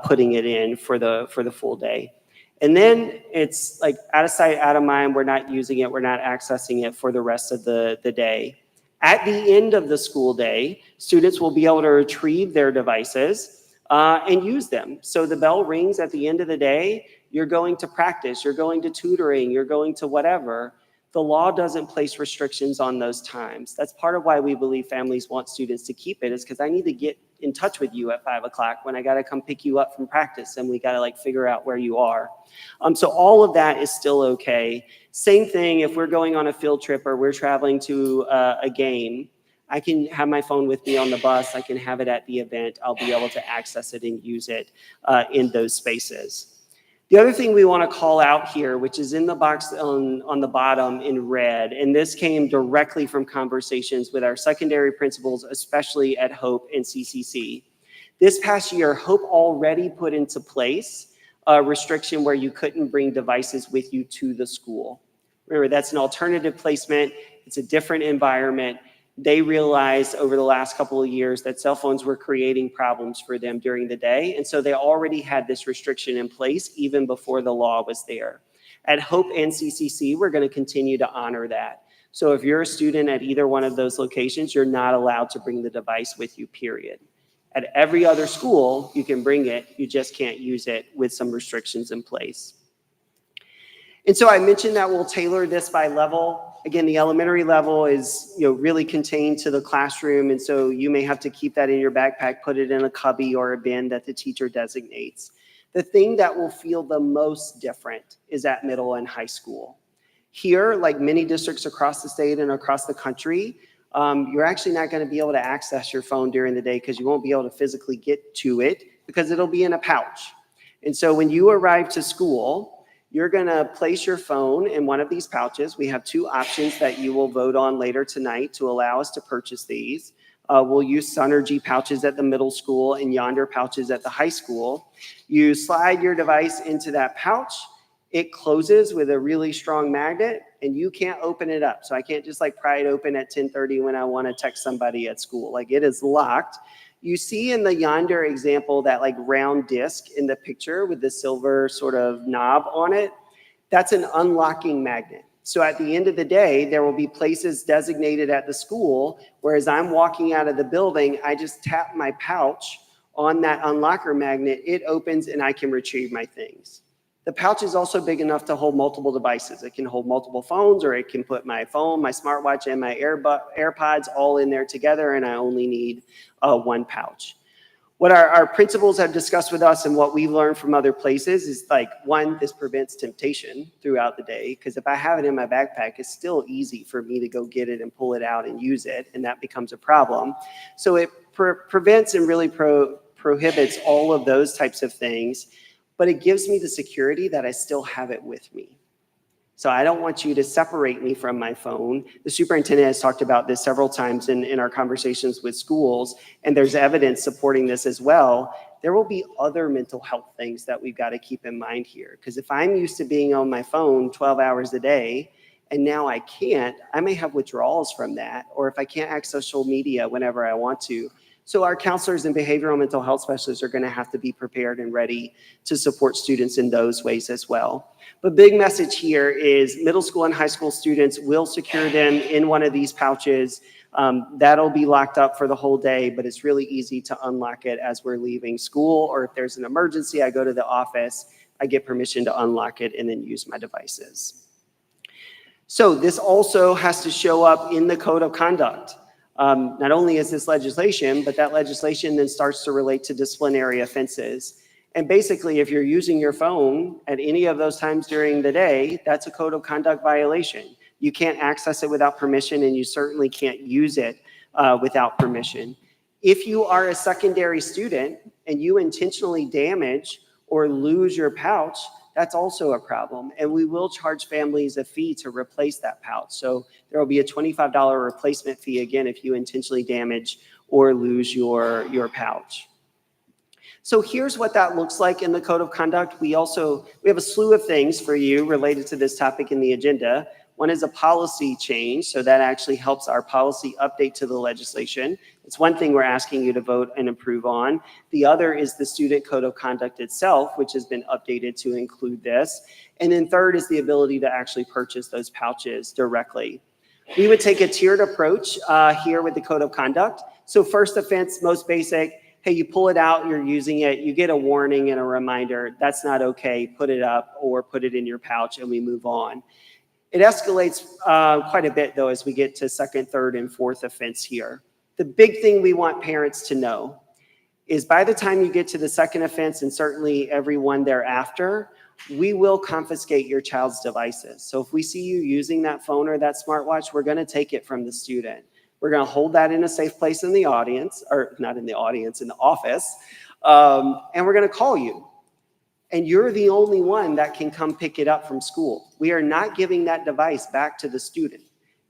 putting it in for the full day. And then it's like out of sight, out of mind. We're not using it. We're not accessing it for the rest of the day. At the end of the school day, students will be able to retrieve their devices and use them. So the bell rings at the end of the day. You're going to practice. You're going to tutoring. You're going to whatever. The law doesn't place restrictions on those times. That's part of why we believe families want students to keep it, is because I need to get in touch with you at 5 o'clock when I got to come pick you up from practice and we got to figure out where you are. So all of that is still okay. Same thing if we're going on a field trip or we're traveling to a game. I can have my phone with me on the bus. I can have it at the event. I'll be able to access it and use it in those spaces. The other thing we want to call out here, which is in the box on the bottom in red, and this came directly from conversations with our secondary principals, especially at Hope and CCC. This past year, Hope already put into place a restriction where you couldn't bring devices with you to the school. Remember, that's an alternative placement. It's a different environment. They realized over the last couple of years that cell phones were creating problems for them during the day. And so they already had this restriction in place even before the law was there. At Hope and CCC, we're going to continue to honor that. So if you're a student at either one of those locations, you're not allowed to bring the device with you, period. At every other school, you can bring it. You just can't use it with some restrictions in place. And so I mentioned that we'll tailor this by level. Again, the elementary level is really contained to the classroom, and so you may have to keep that in your backpack, put it in a cubby or a bin that the teacher designates. The thing that will feel the most different is at middle and high school. Here, like many districts across the state and across the country, you're actually not going to be able to access your phone during the day because you won't be able to physically get to it because it'll be in a pouch. And so when you arrive to school, you're going to place your phone in one of these pouches. We have 2 options that you will vote on later tonight to allow us to purchase these. We'll use Synergy pouches at the middle school and Yonder pouches at the high school. You slide your device into that pouch. It closes with a really strong magnet, and you can't open it up. So I can't just pry it open at 10:30 when I want to text somebody at school. It is locked. You see in the Yonder example that round disc in the picture with the silver sort of knob on it. That's an unlocking magnet. So at the end of the day, there will be places designated at the school where as I'm walking out of the building, I just tap my pouch on that unlocker magnet. It opens and I can retrieve my things. The pouch is also big enough to hold multiple devices. It can hold multiple phones, or it can put my phone, my smartwatch, and my AirPods all in there together, and I only need one pouch. What our principals have discussed with us and what we've learned from other places is one, this prevents temptation throughout the day, because if I have it in my backpack, it's still easy for me to go get it and pull it out and use it, and that becomes a problem. So it prevents and really prohibits all of those types of things. But it gives me the security that I still have it with me. So I don't want you to separate me from my phone. The superintendent has talked about this several times in our conversations with schools, and there's evidence supporting this as well. There will be other mental health things that we've got to keep in mind here. Because if I'm used to being on my phone 12 hours a day, and now I can't, I may have withdrawals from that. Or if I can't access social media whenever I want to. So our counselors and behavioral mental health specialists are going to have to be prepared and ready to support students in those ways as well. But big message here is middle school and high school students will secure them in one of these pouches. That'll be locked up for the whole day, but it's really easy to unlock it as we're leaving school, or if there's an emergency, I go to the office, I get permission to unlock it and then use my devices. So this also has to show up in the code of conduct. Not only is this legislation, but that legislation then starts to relate to disciplinary offenses. And basically, if you're using your phone at any of those times during the day, that's a code of conduct violation. You can't access it without permission, and you certainly can't use it without permission. If you are a secondary student and you intentionally damage or lose your pouch, that's also a problem. And we will charge families a fee to replace that pouch. So there will be a $25 replacement fee, again, if you intentionally damage or lose your pouch. So here's what that looks like in the code of conduct. We have a slew of things for you related to this topic in the agenda. One is a policy change, so that actually helps our policy update to the legislation. It's one thing we're asking you to vote and approve on. The other is the student code of conduct itself, which has been updated to include this. And then third is the ability to actually purchase those pouches directly. We would take a tiered approach here with the code of conduct. So first offense, most basic, hey, you pull it out, you're using it, you get a warning and a reminder, that's not okay, put it up or put it in your pouch and we move on. It escalates quite a bit, though, as we get to second, third, and fourth offense here. The big thing we want parents to know is by the time you get to the second offense, and certainly everyone thereafter, we will confiscate your child's devices. So if we see you using that phone or that smartwatch, we're going to take it from the student. We're going to hold that in a safe place in the audience, or not in the audience, in the office, and we're going to call you. And you're the only one that can come pick it up from school. We are not giving that device back to the student.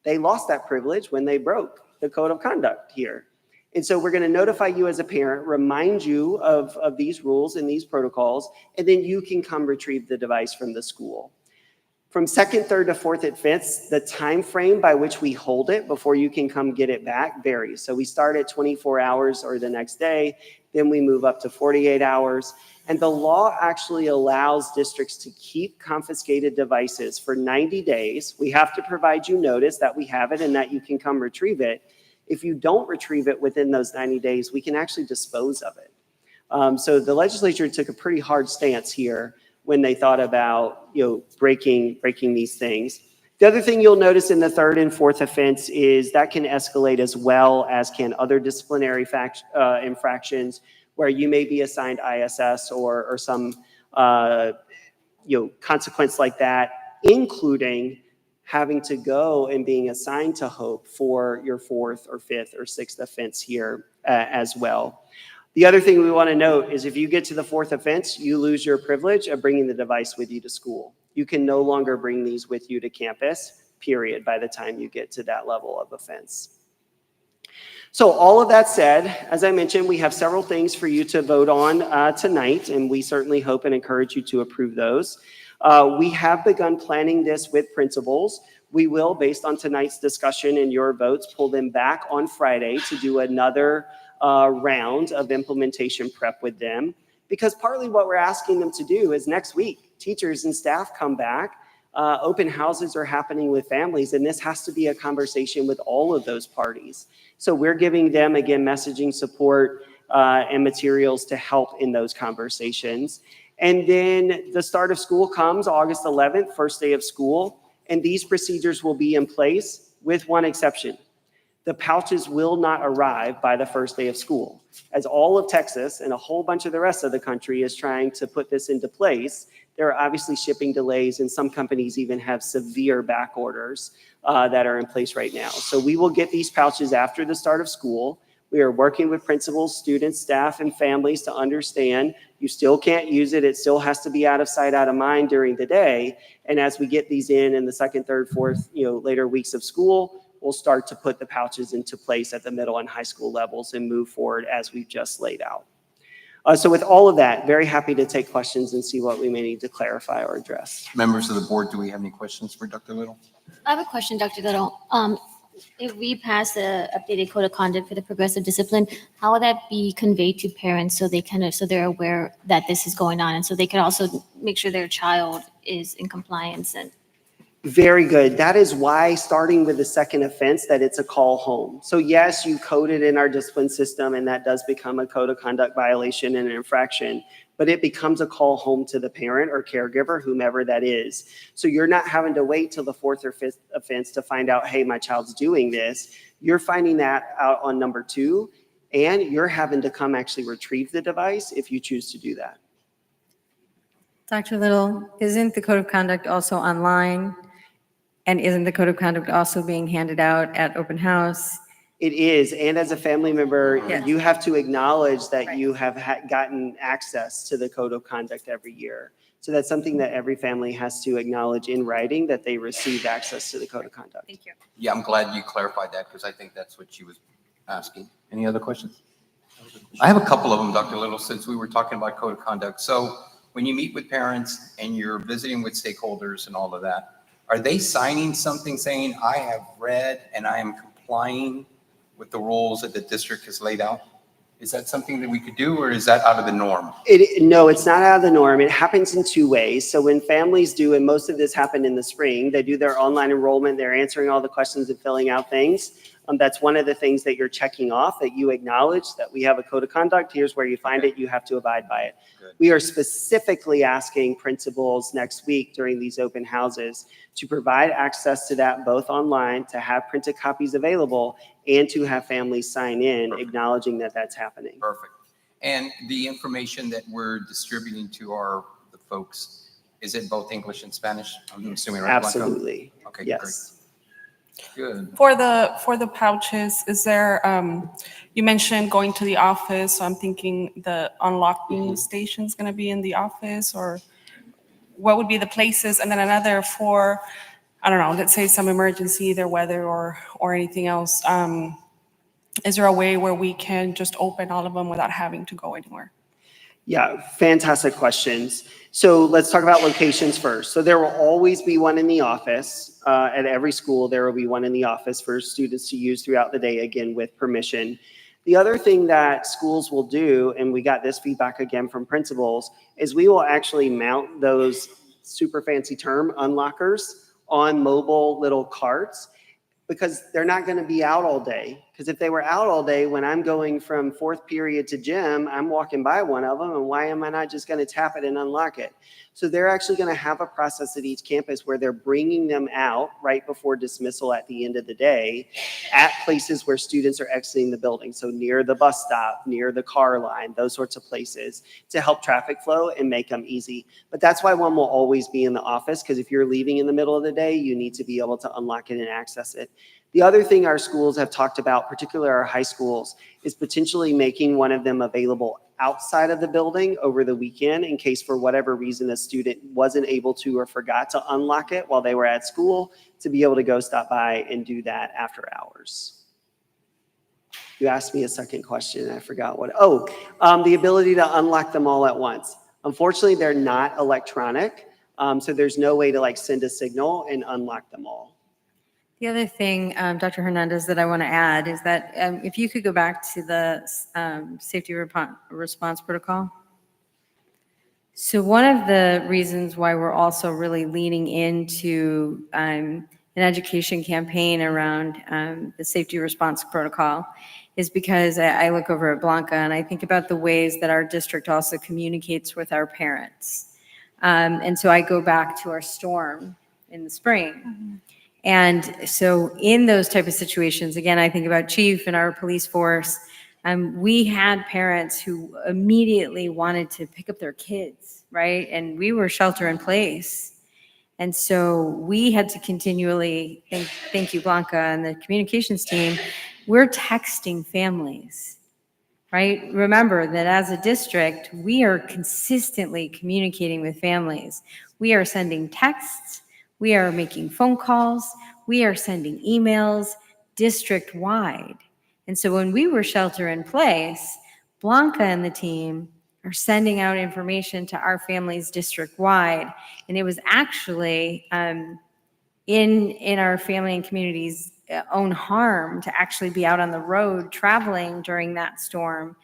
They lost that privilege when they broke the code of conduct here. And so we're going to notify you as a parent, remind you of these rules and these protocols, and then you can come retrieve the device from the school. From second, third to fourth offense, the time frame by which we hold it before you can come get it back varies. So we start at 24 hours or the next day, then we move up to 48 hours. And the law actually allows districts to keep confiscated devices for 90 days. We have to provide you notice that we have it and that you can come retrieve it. If you don't retrieve it within those 90 days, we can actually dispose of it. So the legislature took a pretty hard stance here when they thought about, breaking these things. The other thing you'll notice in the third and fourth offense is that can escalate as well as can other disciplinary infractions where you may be assigned ISS or some consequence like that, including having to go and being assigned to Hope for your fourth or fifth or sixth offense here as well. The other thing we want to note is if you get to the fourth offense, you lose your privilege of bringing the device with you to school. You can no longer bring these with you to campus, period, by the time you get to that level of offense. So all of that said, as I mentioned, we have several things for you to vote on tonight, and we certainly hope and encourage you to approve those. We have begun planning this with principals. We will, based on tonight's discussion and your votes, pull them back on Friday to do another round of implementation prep with them, because partly what we're asking them to do is next week, teachers and staff come back, open houses are happening with families, and this has to be a conversation with all of those parties. So we're giving them, again, messaging support and materials to help in those conversations. And then the start of school comes August 11th, first day of school, and these procedures will be in place with one exception. The pouches will not arrive by the first day of school. As all of Texas and a whole bunch of the rest of the country is trying to put this into place, there are obviously shipping delays, and some companies even have severe back orders that are in place right now. So we will get these pouches after the start of school. We are working with principals, students, staff, and families to understand you still can't use it. It still has to be out of sight, out of mind during the day. And as we get these in the second, third, fourth, later weeks of school, we'll start to put the pouches into place at the middle and high school levels and move forward as we've just laid out. So with all of that, very happy to take questions and see what we may need to clarify or address. Members of the board, do we have any questions for Dr. Little? I have a question, Dr. Little. If we pass the updated code of conduct for the progressive discipline, how will that be conveyed to parents so they're aware that this is going on, and so they can also make sure their child is in compliance? And Very good. That is why, starting with the second offense, that it's a call home. So yes, you code it in our discipline system, and that does become a code of conduct violation and an infraction, but it becomes a call home to the parent or caregiver, whomever that is. So you're not having to wait till the fourth or fifth offense to find out, hey, my child's doing this. You're finding that out on number 2, and you're having to come actually retrieve the device if you choose to do that. Dr. Little, isn't the code of conduct also online? And isn't the code of conduct also being handed out at open house? It is, and as a family member, Yes. you have to acknowledge that Right. you have gotten access to the code of conduct every year. So that's something that every family has to acknowledge in writing, that they received access to the code of conduct. Thank you. Yeah, I'm glad you clarified that because I think that's what she was asking. Any other questions? I have a couple of them, Dr. Little, since we were talking about code of conduct. So when you meet with parents and you're visiting with stakeholders and all of that, are they signing something saying, I have read and I am complying with the rules that the district has laid out? Is that something that we could do, or is that out of the norm? No, it's not out of the norm. It happens in 2 ways. So when families do, and most of this happened in the spring, they do their online enrollment, they're answering all the questions and filling out things. That's one of the things that you're checking off, that you acknowledge that we have a code of conduct. Here's where you find it. You have to abide by it. Good. We are specifically asking principals next week during these open houses to provide access to that, both online, to have printed copies available, and to have families sign in, Perfect. acknowledging that that's happening. Perfect. And the information that we're distributing to the folks, is it both English and Spanish? I'm assuming, right, Blanca? Absolutely. Okay, Yes. Good. For the pouches, is there, you mentioned going to the office, so I'm thinking the unlocking station's gonna be in the office, or what would be the places? And then another for, I don't know, let's say some emergency, either weather or anything else. Is there a way where we can just open all of them without having to go anywhere? Yeah, fantastic questions. So let's talk about locations first. So there will always be one in the office. At every school, there will be one in the office for students to use throughout the day, again, with permission. The other thing that schools will do, and we got this feedback again from principals, is we will actually mount those super fancy term unlockers on mobile little carts, because they're not going to be out all day. Because if they were out all day, when I'm going from fourth period to gym, I'm walking by one of them, and why am I not just going to tap it and unlock it? So they're actually going to have a process at each campus where they're bringing them out right before dismissal at the end of the day at places where students are exiting the building. So near the bus stop, near the car line, those sorts of places, to help traffic flow and make them easy. But that's why one will always be in the office, because if you're leaving in the middle of the day, you need to be able to unlock it and access it. The other thing our schools have talked about, particularly our high schools, is potentially making one of them available outside of the building over the weekend, in case for whatever reason a student wasn't able to or forgot to unlock it while they were at school, to be able to go stop by and do that after hours. You asked me a second question, and I forgot what. The ability to unlock them all at once. Unfortunately, they're not electronic, so there's no way to like send a signal and unlock them all. The other thing, Dr. Hernandez, that I want to add is that if you could go back to the safety response protocol. So one of the reasons why we're also really leaning into an education campaign around the safety response protocol is because I look over at Blanca and I think about the ways that our district also communicates with our parents. And so I go back to our storm in the spring. Mm-hmm. And so in those type of situations, again, I think about Chief and our police force. We had parents who immediately wanted to pick up their kids, right? And we were shelter in place. And so we had to continually, thank you, Blanca, and the communications team, we're texting families, right? Remember that as a district, we are consistently communicating with families. We are sending texts. We are making phone calls. We are sending emails district-wide. And so when we were shelter in place, Blanca and the team are sending out information to our families district-wide. And it was actually in our family and community's own harm to actually be out on the road traveling during that storm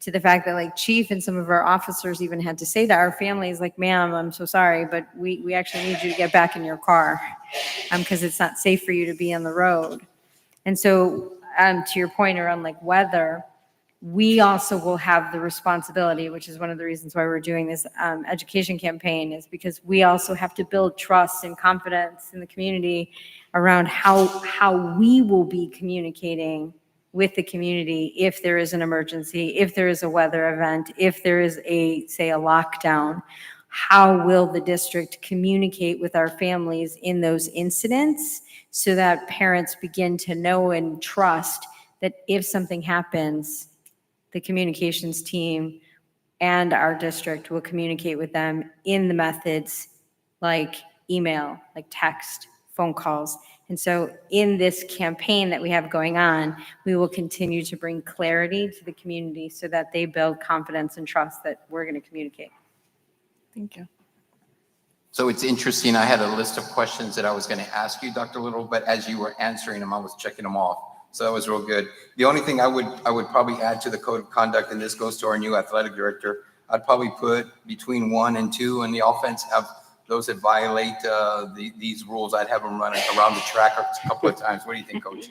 to the fact that like chief and some of our officers even had to say to our families, like, ma'am, I'm so sorry, but we actually need you to get back in your car because it's not safe for you to be on the road. And so to your point around like weather, we also will have the responsibility, which is one of the reasons why we're doing this education campaign, is because we also have to build trust and confidence in the community around how we will be communicating with the community if there is an emergency, if there is a weather event, if there is say a lockdown. How will the district communicate with our families in those incidents so that parents begin to know and trust that if something happens, the communications team and our district will communicate with them in the methods like email, like text, phone calls. And so in this campaign that we have going on, we will continue to bring clarity to the community so that they build confidence and trust that we're going to communicate. Thank you. So it's interesting, I had a list of questions that I was going to ask you, Dr. Little, but as you were answering them, I was checking them off. So that was real good. The only thing I would probably add to the code of conduct, and this goes to our new athletic director, I'd probably put between 1 and 2, and the offense have those that violate these rules. I'd have them run around the track a couple of times. What do you think, Coach?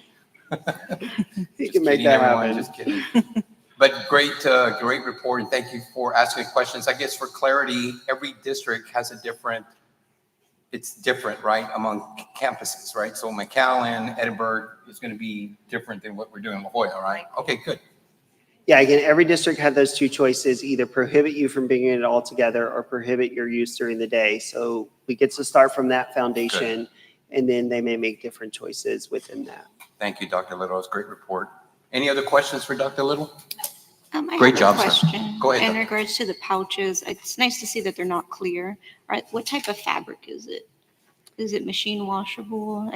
You can make that happen. Just kidding. But great report, and thank you for asking questions. I guess for clarity, every district has a different. It's different, right, among campuses, right? So McAllen, Edinburgh is going to be different than what we're doing in La Jolla, right? Okay, good. Yeah, again, every district had those two choices, either prohibit you from bringing it all together or prohibit your use during the day. So we get to start from that foundation, and then they may make different choices within that. Thank you, Dr. Little. It's a great report. Any other questions for Dr. Little? I Great have job, a sir. question. Go ahead, In Dr. regards to the pouches, it's nice to see that they're not clear. All right, what type of fabric is it? Is it machine washable?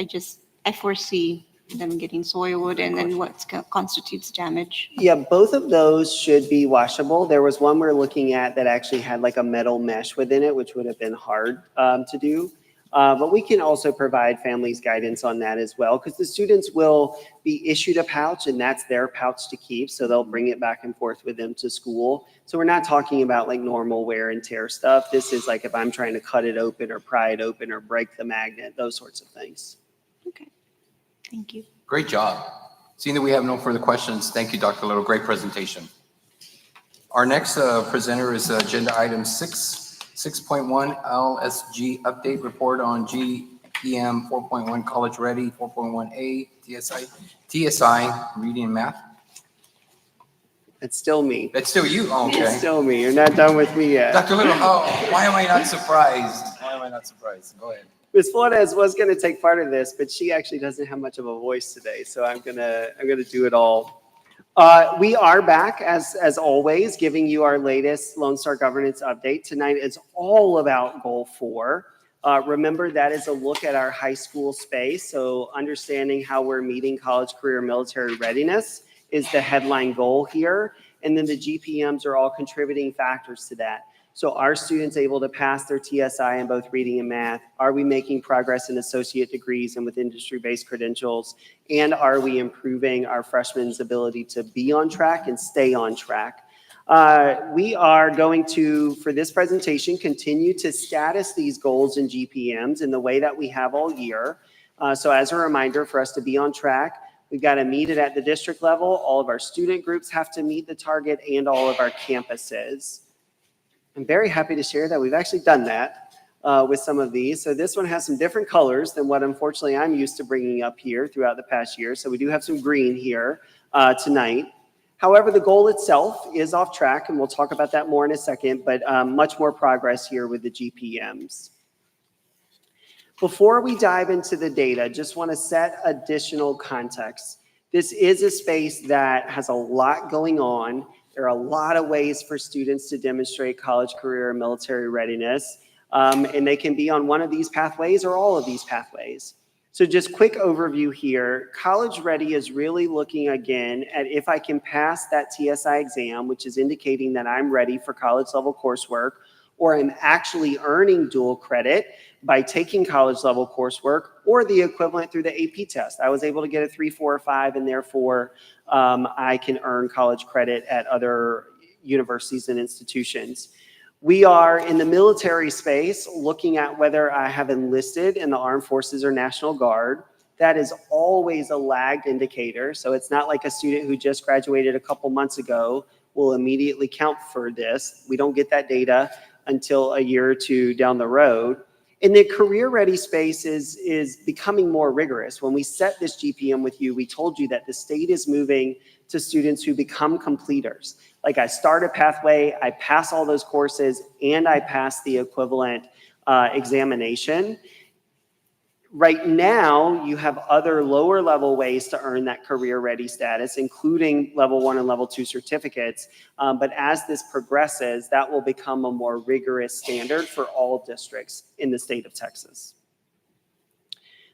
I foresee them getting soiled, and then what constitutes damage? Yeah, both of those should be washable. There was one we're looking at that actually had like a metal mesh within it, which would have been hard to do. But we can also provide families guidance on that as well, because the students will be issued a pouch and that's their pouch to keep. So they'll bring it back and forth with them to school. So we're not talking about like normal wear and tear stuff. This is like if I'm trying to cut it open or pry it open or break the magnet, those sorts of things. Okay, thank you. Great job. Seeing that we have no further questions, thank you, Dr. Little. Great presentation. Our next presenter is agenda item 6.1 LSG update report on GPM 4.1 College Ready 4.1A TSI reading and math. It's still me. That's still you? Oh, It's okay. still me. You're not done with me yet. Dr. Little, why am I not surprised? Why am I not surprised? Go ahead. Ms. Flores was going to take part of this, but she actually doesn't have much of a voice today, so I'm gonna do it all. We are back as always, giving you our latest Lone Star governance update. Tonight is all about Goal 4. Remember, that is a look at our high school space. So understanding how we're meeting college, career, military readiness is the headline goal here. And then the GPMs are all contributing factors to that. So are students able to pass their TSI in both reading and math? Are we making progress in associate degrees and with industry-based credentials? And are we improving our freshmen''s ability to be on track and stay on track? We are going to, for this presentation, continue to status these goals and GPMs in the way that we have all year. So as a reminder, for us to be on track, we've got to meet it at the district level. All of our student groups have to meet the target and all of our campuses. I'm very happy to share that we've actually done that with some of these. So this one has some different colors than what unfortunately I'm used to bringing up here throughout the past year. So we do have some green here tonight. However, the goal itself is off track, and we'll talk about that more in a second, but much more progress here with the GPMs. Before we dive into the data, just want to set additional context. This is a space that has a lot going on. There are a lot of ways for students to demonstrate college, career, and military readiness, and they can be on one of these pathways or all of these pathways. So just quick overview here. College Ready is really looking again at if I can pass that TSI exam, which is indicating that I'm ready for college level coursework, or I'm actually earning dual credit by taking college level coursework, or the equivalent through the AP test. I was able to get a 3, 4, or 5, and therefore I can earn college credit at other universities and institutions. We are in the military space looking at whether I have enlisted in the Armed Forces or National Guard. That is always a lagged indicator. So it's not like a student who just graduated a couple months ago will immediately count for this. We don't get that data until a year or two down the road. And the career ready space is becoming more rigorous. When we set this GPM with you, we told you that the state is moving to students who become completers. Like I start a pathway, I pass all those courses, and I pass the equivalent examination. Right now, you have other lower level ways to earn that career ready status, including level 1 and level 2 certificates. But as this progresses, that will become a more rigorous standard for all districts in the state of Texas.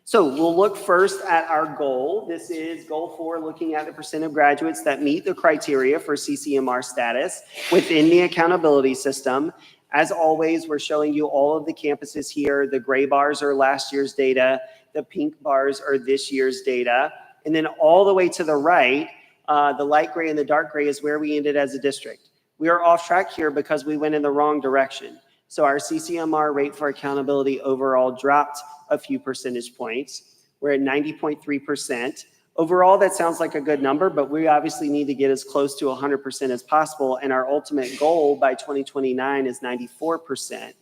So we'll look first at our goal. This is goal 4, looking at the percent of graduates that meet the criteria for CCMR status within the accountability system. As always, we're showing you all of the campuses here. The gray bars are last year's data. The pink bars are this year's data. And then all the way to the right, the light gray and the dark gray is where we ended as a district. We are off track here because we went in the wrong direction. So our CCMR rate for accountability overall dropped a few percentage points. We're at 90.3%. Overall, that sounds like a good number, but we obviously need to get as close to 100% as possible. And our ultimate goal by 2029 is 94%.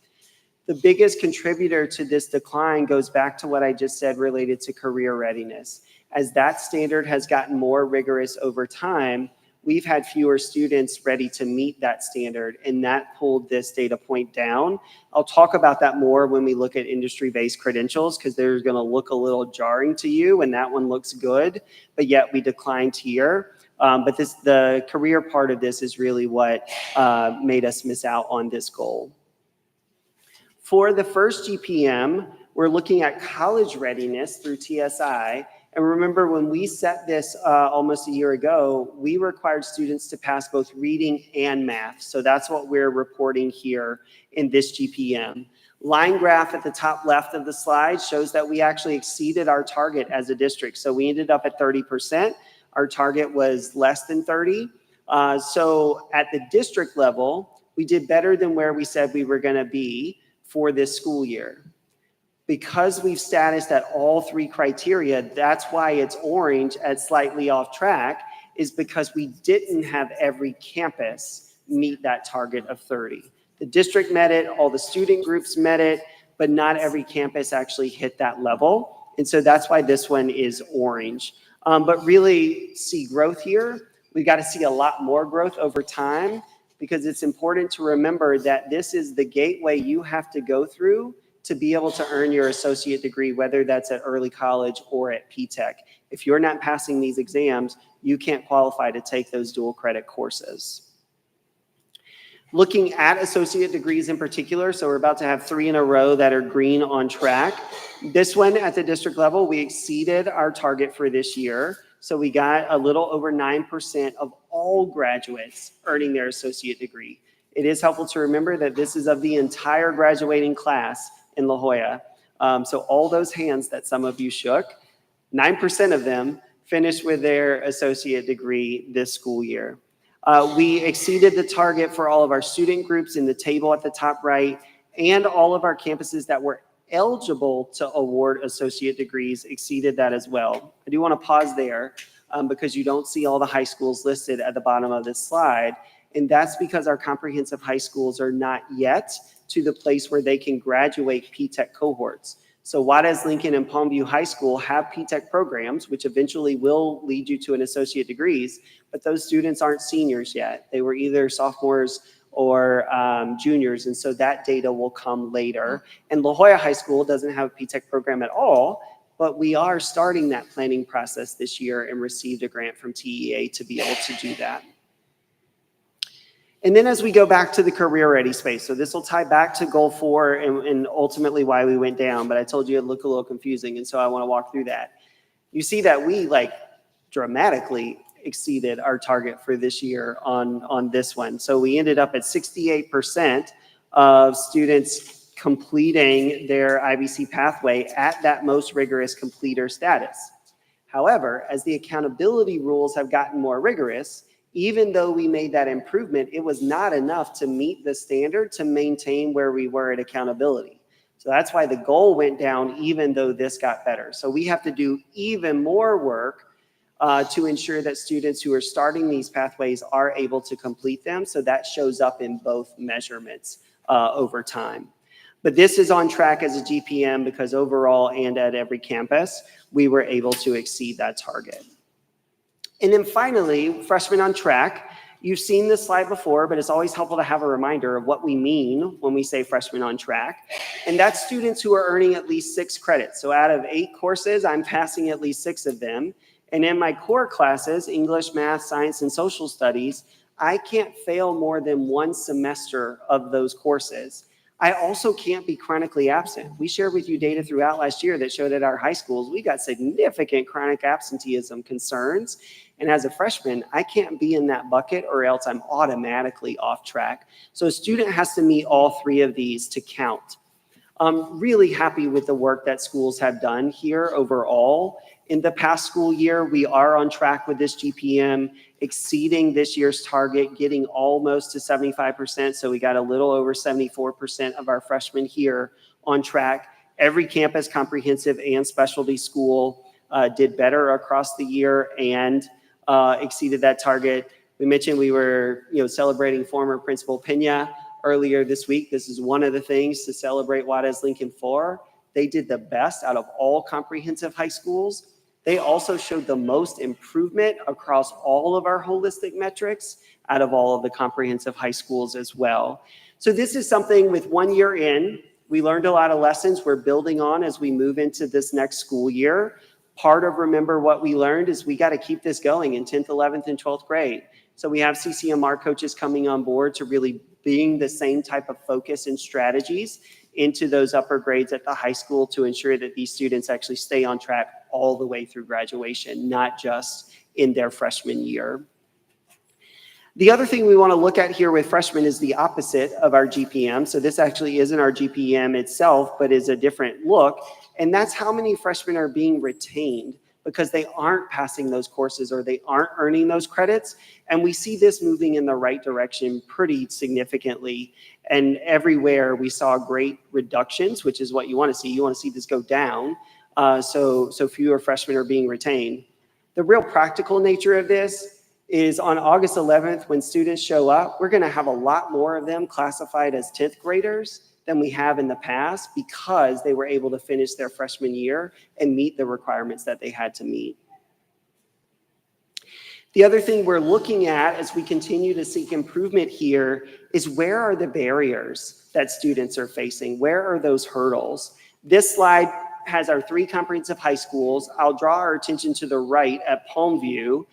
The biggest contributor to this decline goes back to what I just said related to career readiness. As that standard has gotten more rigorous over time, we've had fewer students ready to meet that standard, and that pulled this data point down. I'll talk about that more when we look at industry-based credentials, because they're going to look a little jarring to you, and that one looks good, but yet we declined here. But the career part of this is really what made us miss out on this goal. For the first GPM, we're looking at college readiness through TSI. And remember, when we set this almost a year ago, we required students to pass both reading and math. So that's what we're reporting here in this GPM. Line graph at the top left of the slide shows that we actually exceeded our target as a district. So we ended up at 30%. Our target was less than 30. So at the district level, we did better than where we said we were going to be for this school year. Because we've statused at all 3 criteria, that's why it's orange at slightly off track, is because we didn't have every campus meet that target of 30. The district met it, all the student groups met it, but not every campus actually hit that level. And so that's why this one is orange. But really see growth here. We've got to see a lot more growth over time, because it's important to remember that this is the gateway you have to go through to be able to earn your associate degree, whether that's at early college or at P-TECH. If you're not passing these exams, you can't qualify to take those dual credit courses. Looking at associate degrees in particular, so we're about to have 3 in a row that are green on track. This one at the district level, we exceeded our target for this year. So we got a little over 9% of all graduates earning their associate degree. It is helpful to remember that this is of the entire graduating class in La Jolla. So all those hands that some of you shook, 9% of them finished with their associate degree this school year. We exceeded the target for all of our student groups in the table at the top right, and all of our campuses that were eligible to award associate degrees exceeded that as well. I do want to pause there because you don't see all the high schools listed at the bottom of this slide. And that's because our comprehensive high schools are not yet to the place where they can graduate P-TECH cohorts. So Juarez, Lincoln, and Palmview High School have P-TECH programs, which eventually will lead you to an associate degrees, but those students aren't seniors yet. They were either sophomores or juniors, and so that data will come later. And La Jolla High School doesn't have a P-TECH program at all, but we are starting that planning process this year and received a grant from TEA to be able to do that. And then as we go back to the career ready space, so this will tie back to goal 4 and ultimately why we went down, but I told you it'd look a little confusing, and so I want to walk through that. You see that we dramatically exceeded our target for this year on this one. So we ended up at 68% of students completing their IBC pathway at that most rigorous completer status. However, as the accountability rules have gotten more rigorous, Even though we made that improvement, it was not enough to meet the standard to maintain where we were at accountability. So that's why the goal went down, even though this got better. So we have to do even more work to ensure that students who are starting these pathways are able to complete them. So that shows up in both measurements over time. But this is on track as a GPM because overall and at every campus, we were able to exceed that target. And then finally, freshmen on track. You've seen this slide before, but it's always helpful to have a reminder of what we mean when we say freshmen on track. And that's students who are earning at least 6 credits. So out of 8 courses, I'm passing at least 6 of them. And in my core classes, English, math, science, and social studies, I can't fail more than 1 semester of those courses. I also can't be chronically absent. We shared with you data throughout last year that showed at our high schools, we got significant chronic absenteeism concerns. And as a freshman, I can't be in that bucket or else I'm automatically off track. So a student has to meet all 3 of these to count. I'm really happy with the work that schools have done here overall. In the past school year, we are on track with this GPM, exceeding this year's target, getting almost to 75%. So we got a little over 74% of our freshmen here on track. Every campus, comprehensive and specialty school did better across the year and exceeded that target. We mentioned we were celebrating former Principal Pena earlier this week. This is one of the things to celebrate Juarez Lincoln for. They did the best out of all comprehensive high schools. They also showed the most improvement across all of our holistic metrics out of all of the comprehensive high schools as well. So this is something with 1 year in, we learned a lot of lessons we're building on as we move into this next school year. Part of remember what we learned is we got to keep this going in 10th, 11th, and 12th grade. So we have CCMR coaches coming on board to really bring the same type of focus and strategies into those upper grades at the high school to ensure that these students actually stay on track all the way through graduation, not just in their freshman year. The other thing we want to look at here with freshmen is the opposite of our GPM. So this actually isn't our GPM itself, but is a different look. And that's how many freshmen are being retained because they aren't passing those courses or they aren't earning those credits. And we see this moving in the right direction pretty significantly. And everywhere we saw great reductions, which is what you want to see. You want to see this go down. So fewer freshmen are being retained. The real practical nature of this is on August 11th, when students show up, we're going to have a lot more of them classified as 10th graders than we have in the past because they were able to finish their freshman year and meet the requirements that they had to meet. The other thing we're looking at as we continue to seek improvement here is where are the barriers that students are facing? Where are those hurdles? This slide has our 3 comprehensive high schools. I'll draw our attention to the right at Palmview.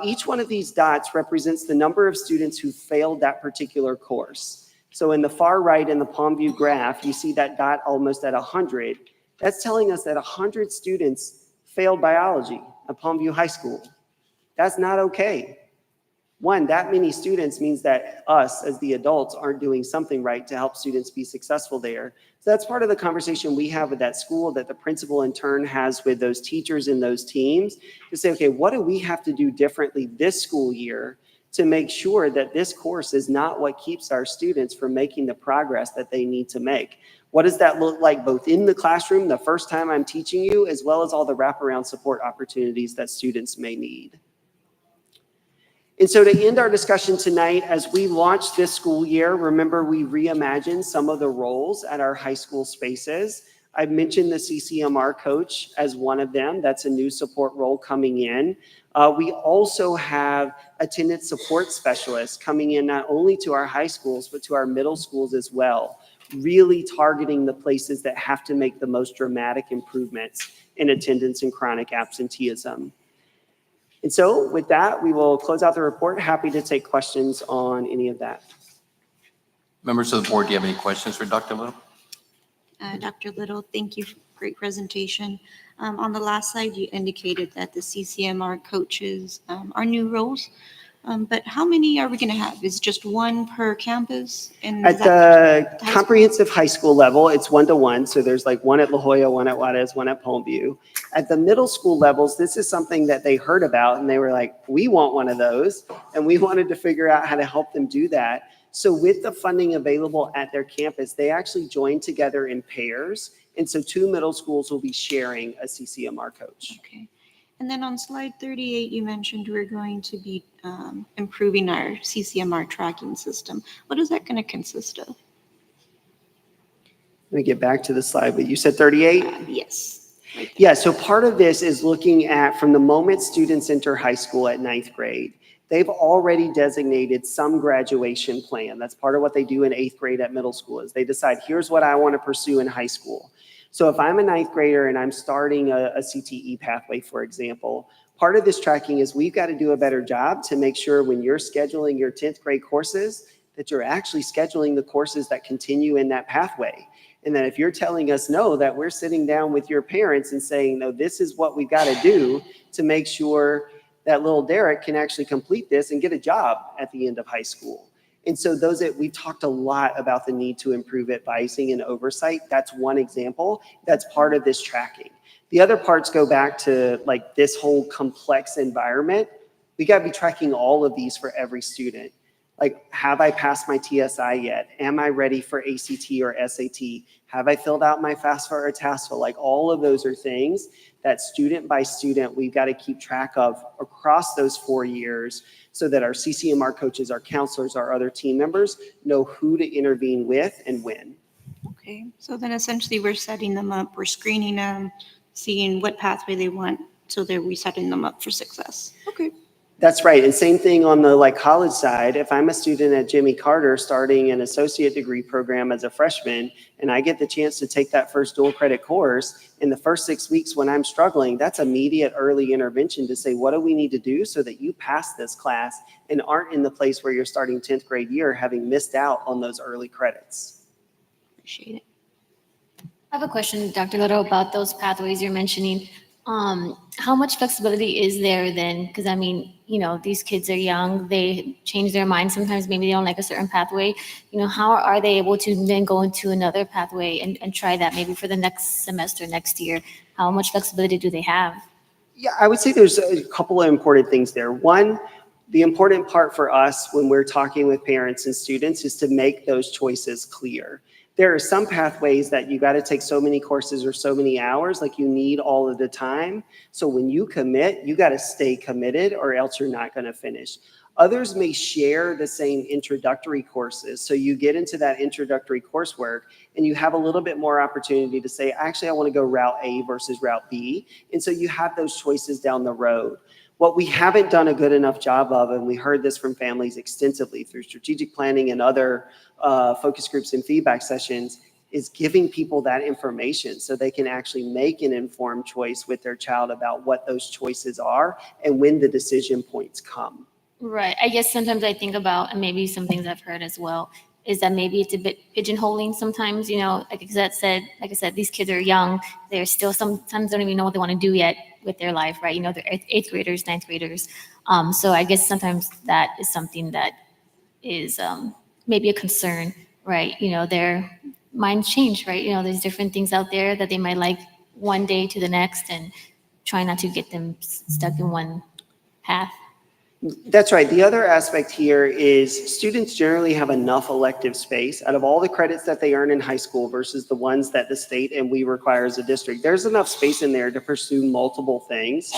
Each one of these dots represents the number of students who failed that particular course. So in the far right in the Palmview graph, you see that dot almost at 100. That's telling us that 100 students failed biology at Palmview High School. That's not okay. One, that many students means that us as the adults aren't doing something right to help students be successful there. So that's part of the conversation we have with that school that the principal in turn has with those teachers and those teams to say, okay, what do we have to do differently this school year to make sure that this course is not what keeps our students from making the progress that they need to make? What does that look like both in the classroom, the first time I'm teaching you, as well as all the wraparound support opportunities that students may need? And so to end our discussion tonight, as we launch this school year, remember we reimagined some of the roles at our high school spaces. I mentioned the CCMR coach as one of them. That's a new support role coming in. We also have attendance support specialists coming in not only to our high schools, but to our middle schools as well, really targeting the places that have to make the most dramatic improvements in attendance and chronic absenteeism. And so with that, we will close out the report. Happy to take questions on any of that. Members of the board, do you have any questions for Dr. Little? Dr. Little, thank you. Great presentation. On the last slide, you indicated that the CCMR coaches are new roles. But how many are we going to have? Is just one per campus? And At is that the high school? comprehensive high school level, it's 1-to-1. So there's like one at La Jolla, one at Juarez, one at Palmview. At the middle school levels, this is something that they heard about and they were like, we want one of those. And we wanted to figure out how to help them do that. So with the funding available at their campus, they actually joined together in pairs. And so 2 middle schools will be sharing a CCMR coach. Okay. And then on slide 38, you mentioned we're going to be improving our CCMR tracking system. What is that going to consist of? Let me get back to the slide, but you said 38? Yes. Right there. Yeah, so part of this is looking at from the moment students enter high school at 9th grade, they've already designated some graduation plan. That's part of what they do in 8th grade at middle school is they decide, here's what I want to pursue in high school. So if I'm a 9th grader and I'm starting a CTE pathway, for example, part of this tracking is we've got to do a better job to make sure when you're scheduling your 10th grade courses that you're actually scheduling the courses that continue in that pathway. And then if you're telling us no, that we're sitting down with your parents and saying, no, this is what we've got to do to make sure that little Derek can actually complete this and get a job at the end of high school. And so we've talked a lot about the need to improve advising and oversight. That's one example. That's part of this tracking. The other parts go back to like this whole complex environment. We got to be tracking all of these for every student. Like, have I passed my TSI yet? Am I ready for ACT or SAT? Have I filled out my FAFSA or TASFA? Like all of those are things that student by student, we've got to keep track of across those 4 years so that our CCMR coaches, our counselors, our other team members know who to intervene with and when. Okay. So then essentially we're setting them up, we're screening them, seeing what pathway they want, so that we're setting them up for success. Okay. That's right. And same thing on the like college side. If I'm a student at Jimmy Carter starting an associate degree program as a freshman, and I get the chance to take that first dual credit course in the first 6 weeks when I'm struggling, that's immediate early intervention to say, what do we need to do so that you pass this class and aren't in the place where you're starting 10th grade year having missed out on those early credits. Appreciate it. I have a question, Dr. Little, about those pathways you're mentioning. How much flexibility is there then? Because I mean, you know, these kids are young, they change their mind. Sometimes maybe they don't like a certain pathway. You know, how are they able to then go into another pathway and try that maybe for the next semester, next year? How much flexibility do they have? Yeah, I would say there's a couple of important things there. One, the important part for us when we're talking with parents and students is to make those choices clear. There are some pathways that you got to take so many courses or so many hours, like you need all of the time. So when you commit, you got to stay committed or else you're not going to finish. Others may share the same introductory courses. So you get into that introductory coursework and you have a little bit more opportunity to say, actually, I want to go route A versus route B. And so you have those choices down the road. What we haven't done a good enough job of, and we heard this from families extensively through strategic planning and other focus groups and feedback sessions, is giving people that information so they can actually make an informed choice with their child about what those choices are and when the decision points come. Right. I guess sometimes I think about, and maybe some things I've heard as well, is that maybe it's a bit pigeonholing sometimes, you know, like I said, these kids are young. They're still sometimes don't even know what they want to do yet with their life, right? You know, they're 8th graders, 9th graders. So I guess sometimes that is something that is maybe a concern, right? You know, their minds change, right? You know, there's different things out there that they might like one day to the next, and try not to get them stuck in one path. That's right. The other aspect here is students generally have enough elective space out of all the credits that they earn in high school versus the ones that the state and we require as a district. There's enough space in there to pursue multiple things.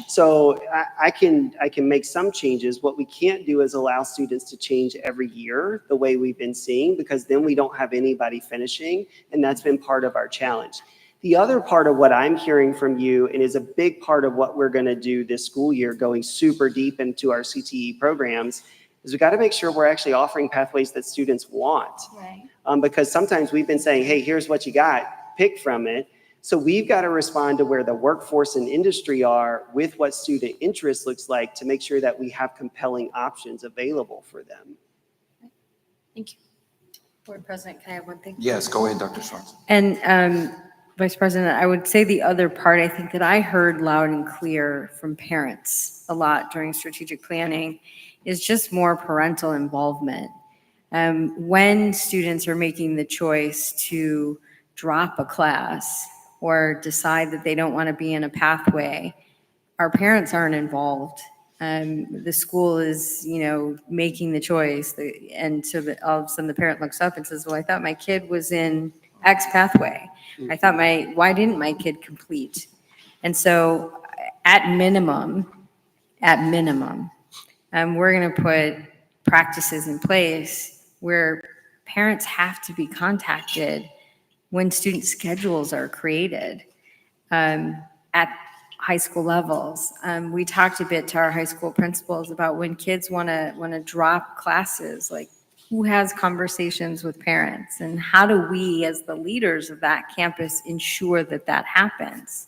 So I can make some changes. What we can't do is allow students to change every year the way we've been seeing, because then we don't have anybody finishing, and that's been part of our challenge. The other part of what I'm hearing from you, and is a big part of what we're going to do this school year, going super deep into our CTE programs, is we got to make sure we're actually offering pathways that students want. Right. Because sometimes we've been saying, hey, here's what you got, pick from it. So we've got to respond to where the workforce and industry are with what student interest looks like to make sure that we have compelling options available for them. Thank you. Board President, can I have one thing? Yes, go ahead, Dr. Swanson. And Vice President, I would say the other part, I think that I heard loud and clear from parents a lot during strategic planning is just more parental involvement. When students are making the choice to drop a class or decide that they don't want to be in a pathway, our parents aren't involved. The school is, making the choice, and so that all of a sudden the parent looks up and says, well, I thought my kid was in X pathway. Why didn't my kid complete? And so at minimum, we're going to put practices in place where parents have to be contacted when student schedules are created at high school levels. We talked a bit to our high school principals about when kids want to drop classes, like who has conversations with parents, and how do we as the leaders of that campus ensure that that happens?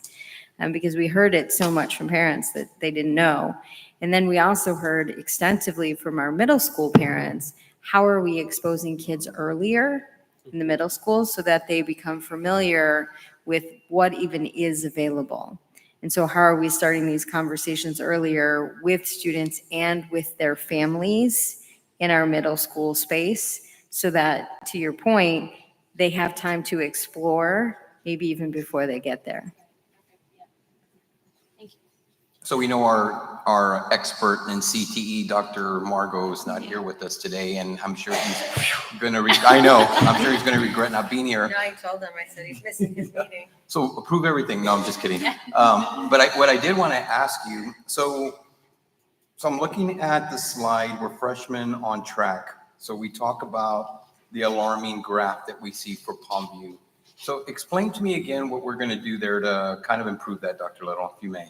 Because we heard it so much from parents that they didn't know. And then we also heard extensively from our middle school parents, how are we exposing kids earlier in the middle school so that they become familiar with what even is available? And so how are we starting these conversations earlier with students and with their families in our middle school space so that, to your point, they have time to explore, maybe even before they get there? So we know our expert in CTE, Dr. Margot, is not here with us today, and I'm sure he's going to, I'm sure he's going to regret not being here. No, I told him, I said he's missing his meeting. So approve everything. No, I'm just kidding. What I did want to ask you, so I'm looking at the slide where freshmen on track. So we talk about the alarming graph that we see for Palmview. So explain to me again what we're going to do there to kind of improve that, Dr. Little, if you may.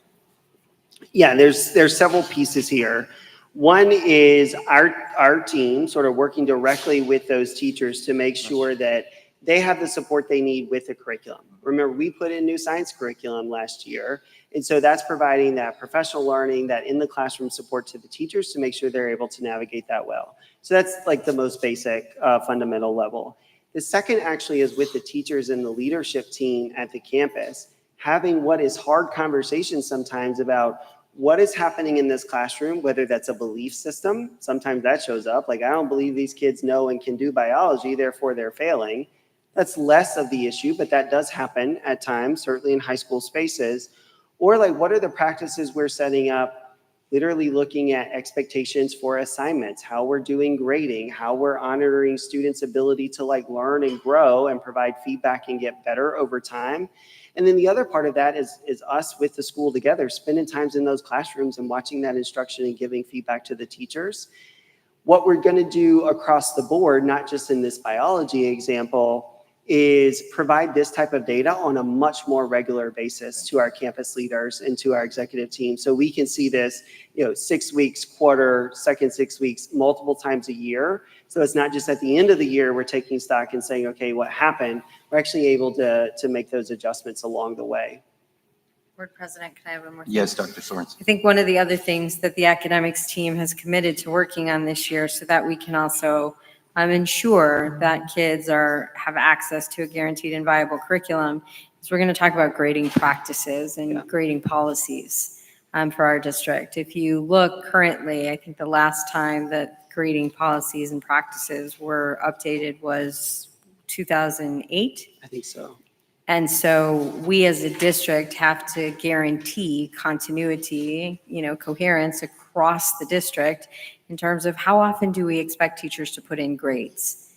Yeah, there's several pieces here. One is our team sort of working directly with those teachers to make sure that they have the support they need with the curriculum. Remember, we put in new science curriculum last year, and so that's providing that professional learning, that in the classroom support to the teachers to make sure they're able to navigate that well. So that's like the most basic fundamental level. The second actually is with the teachers and the leadership team at the campus, having what is hard conversations sometimes about what is happening in this classroom, whether that's a belief system. Sometimes that shows up, like, I don't believe these kids know and can do biology, therefore they're failing. That's less of the issue, but that does happen at times, certainly in high school spaces. Or like, what are the practices we're setting up, literally looking at expectations for assignments, how we're doing grading, how we're honoring students' ability to like learn and grow and provide feedback and get better over time. And then the other part of that is us with the school together, spending times in those classrooms and watching that instruction and giving feedback to the teachers. What we're going to do across the board, not just in this biology example, is provide this type of data on a much more regular basis to our campus leaders and to our executive team. So we can see this, 6 weeks, quarter, second 6 weeks, multiple times a year. So it's not just at the end of the year, we're taking stock and saying, okay, what happened? We're actually able to make those adjustments along the way. Board President, can I have one more thing? Yes, Dr. Sorensen. I think one of the other things that the academics team has committed to working on this year so that we can also ensure that kids have access to a guaranteed and viable curriculum is we're going to talk about grading practices and grading policies for our district. If you look currently, I think the last time that grading policies and practices were updated was 2008. I think so. And so we as a district have to guarantee continuity, coherence across the district in terms of how often do we expect teachers to put in grades,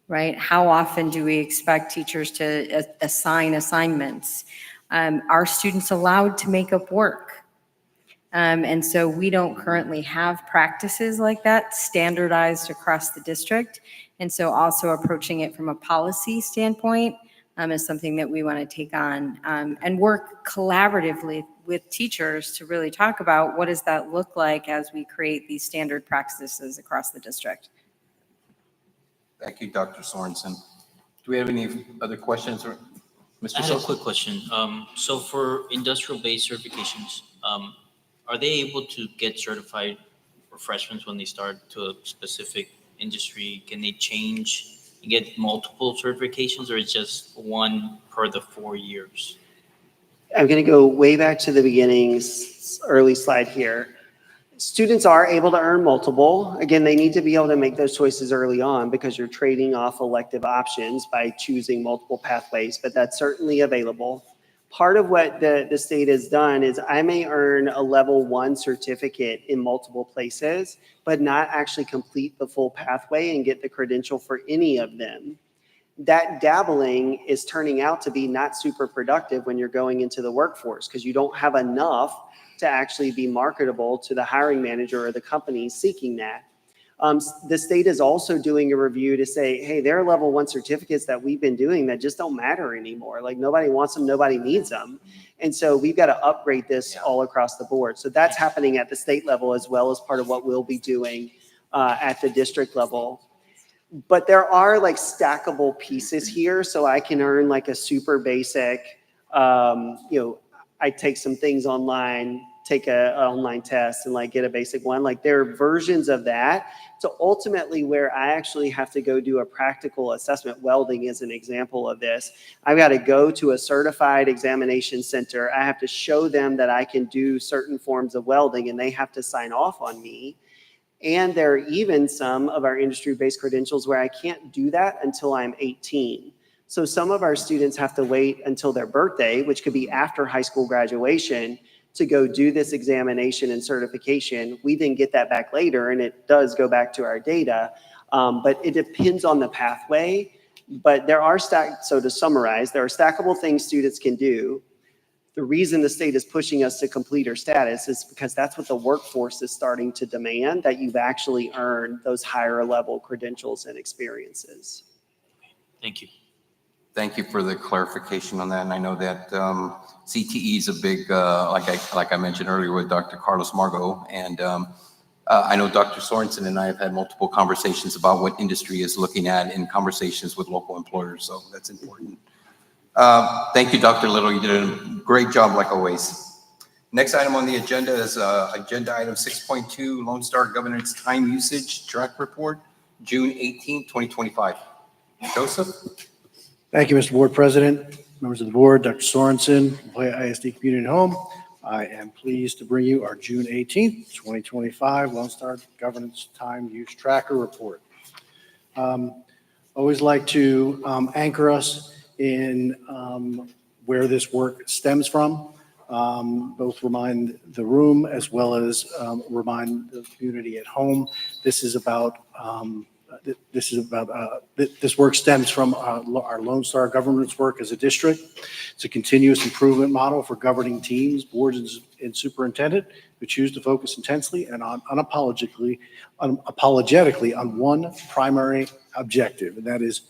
right? How often do we expect teachers to assign assignments? Are students allowed to make up work? And so we don't currently have practices like that standardized across the district. And so also approaching it from a policy standpoint is something that we want to take on and work collaboratively with teachers to really talk about what does that look like as we create these standard practices across the district. Thank you, Dr. Sorensen. Do we have any other questions? Or Mr. I have a Sosa? quick question. So for industrial-based certifications, are they able to get certified for freshmen when they start to a specific industry? Can they change and get multiple certifications, or is just one per the 4 years? I'm going to go way back to the beginnings, early slide here. Students are able to earn multiple. Again, they need to be able to make those choices early on because you're trading off elective options by choosing multiple pathways, but that's certainly available. Part of what the state has done is I may earn a level 1 certificate in multiple places, but not actually complete the full pathway and get the credential for any of them. That dabbling is turning out to be not super productive when you're going into the workforce because you don't have enough to actually be marketable to the hiring manager or the company seeking that. The state is also doing a review to say, hey, there are level 1 certificates that we've been doing that just don't matter anymore. Like nobody wants them, nobody needs them. And so we've got to upgrade this all across the board. So that's happening at the state level as well as part of what we'll be doing at the district level. But there are like stackable pieces here. So I can earn like a super basic, I take some things online, take an online test and like get a basic one. Like there are versions of that. So ultimately where I actually have to go do a practical assessment, welding is an example of this. I've got to go to a certified examination center. I have to show them that I can do certain forms of welding and they have to sign off on me. And there are even some of our industry-based credentials where I can't do that until I'm 18. So some of our students have to wait until their birthday, which could be after high school graduation, to go do this examination and certification. We then get that back later, and it does go back to our data, but it depends on the pathway. But there are so to summarize, there are stackable things students can do. The reason the state is pushing us to completer status is because that's what the workforce is starting to demand, that you've actually earned those higher level credentials and experiences. Thank you. Thank you for the clarification on that. And I know that CTE is a big, like I mentioned earlier with Dr. Carlos Margo. And I know Dr. Sorensen and I have had multiple conversations about what industry is looking at in conversations with local employers. So that's important. Thank you, Dr. Little. You did a great job like always. Next item on the agenda is agenda item 6.2, Lone Star Governance Time Usage Track Report, June 18, 2025. Joseph? Thank you, Mr. Board President, members of the board, Dr. Sorensen, LJISD Community and Home. I am pleased to bring you our June 18th, 2025 Lone Star Governance Time Use Tracker Report. Always like to anchor us in where this work stems from, both remind the room as well as remind the community at home. This work stems from our Lone Star governance work as a district. It's a continuous improvement model for governing teams, boards, and superintendent who choose to focus intensely and unapologetically on one primary objective, and that is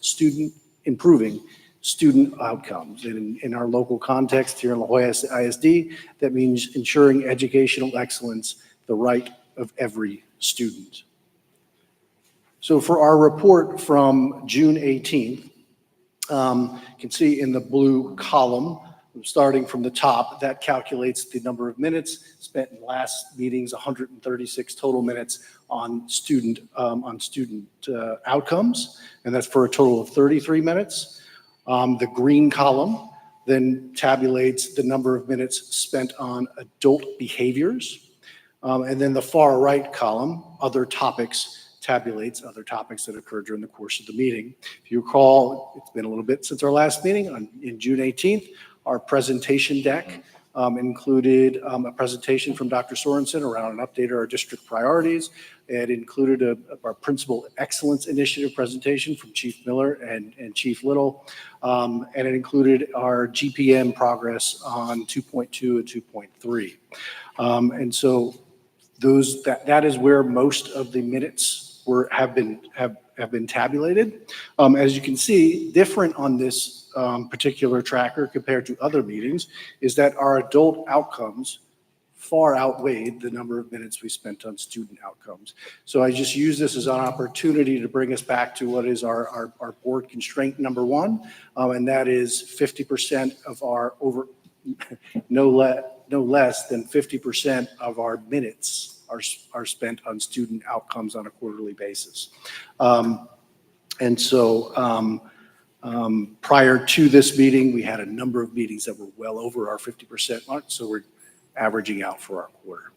improving student outcomes. And in our local context here in La Jolla ISD, that means ensuring educational excellence, the right of every student. So for our report from June 18th, you can see in the blue column, starting from the top, that calculates the number of minutes spent in last meeting's 136 total minutes on student outcomes, and that's for a total of 33 minutes. The green column then tabulates the number of minutes spent on adult behaviors, and then the far right column, other topics, tabulates other topics that occurred during the course of the meeting. If you recall, it's been a little bit since our last meeting in June 18th. Our presentation deck included a presentation from Dr. Sorensen around an update of our district priorities. It included our Principal Excellence Initiative presentation from Chief Miller and Chief Little. And it included our GPM progress on 2.2 and 2.3. And so that is where most of the minutes have been tabulated. As you can see, different on this particular tracker compared to other meetings is that our adult outcomes far outweighed the number of minutes we spent on student outcomes. So I just use this as an opportunity to bring us back to what is our board constraint number one, and that is 50% of our no less than 50% of our minutes are spent on student outcomes on a quarterly basis. And so prior to this meeting, we had a number of meetings that were well over our 50% mark, so we're averaging out for our quarter.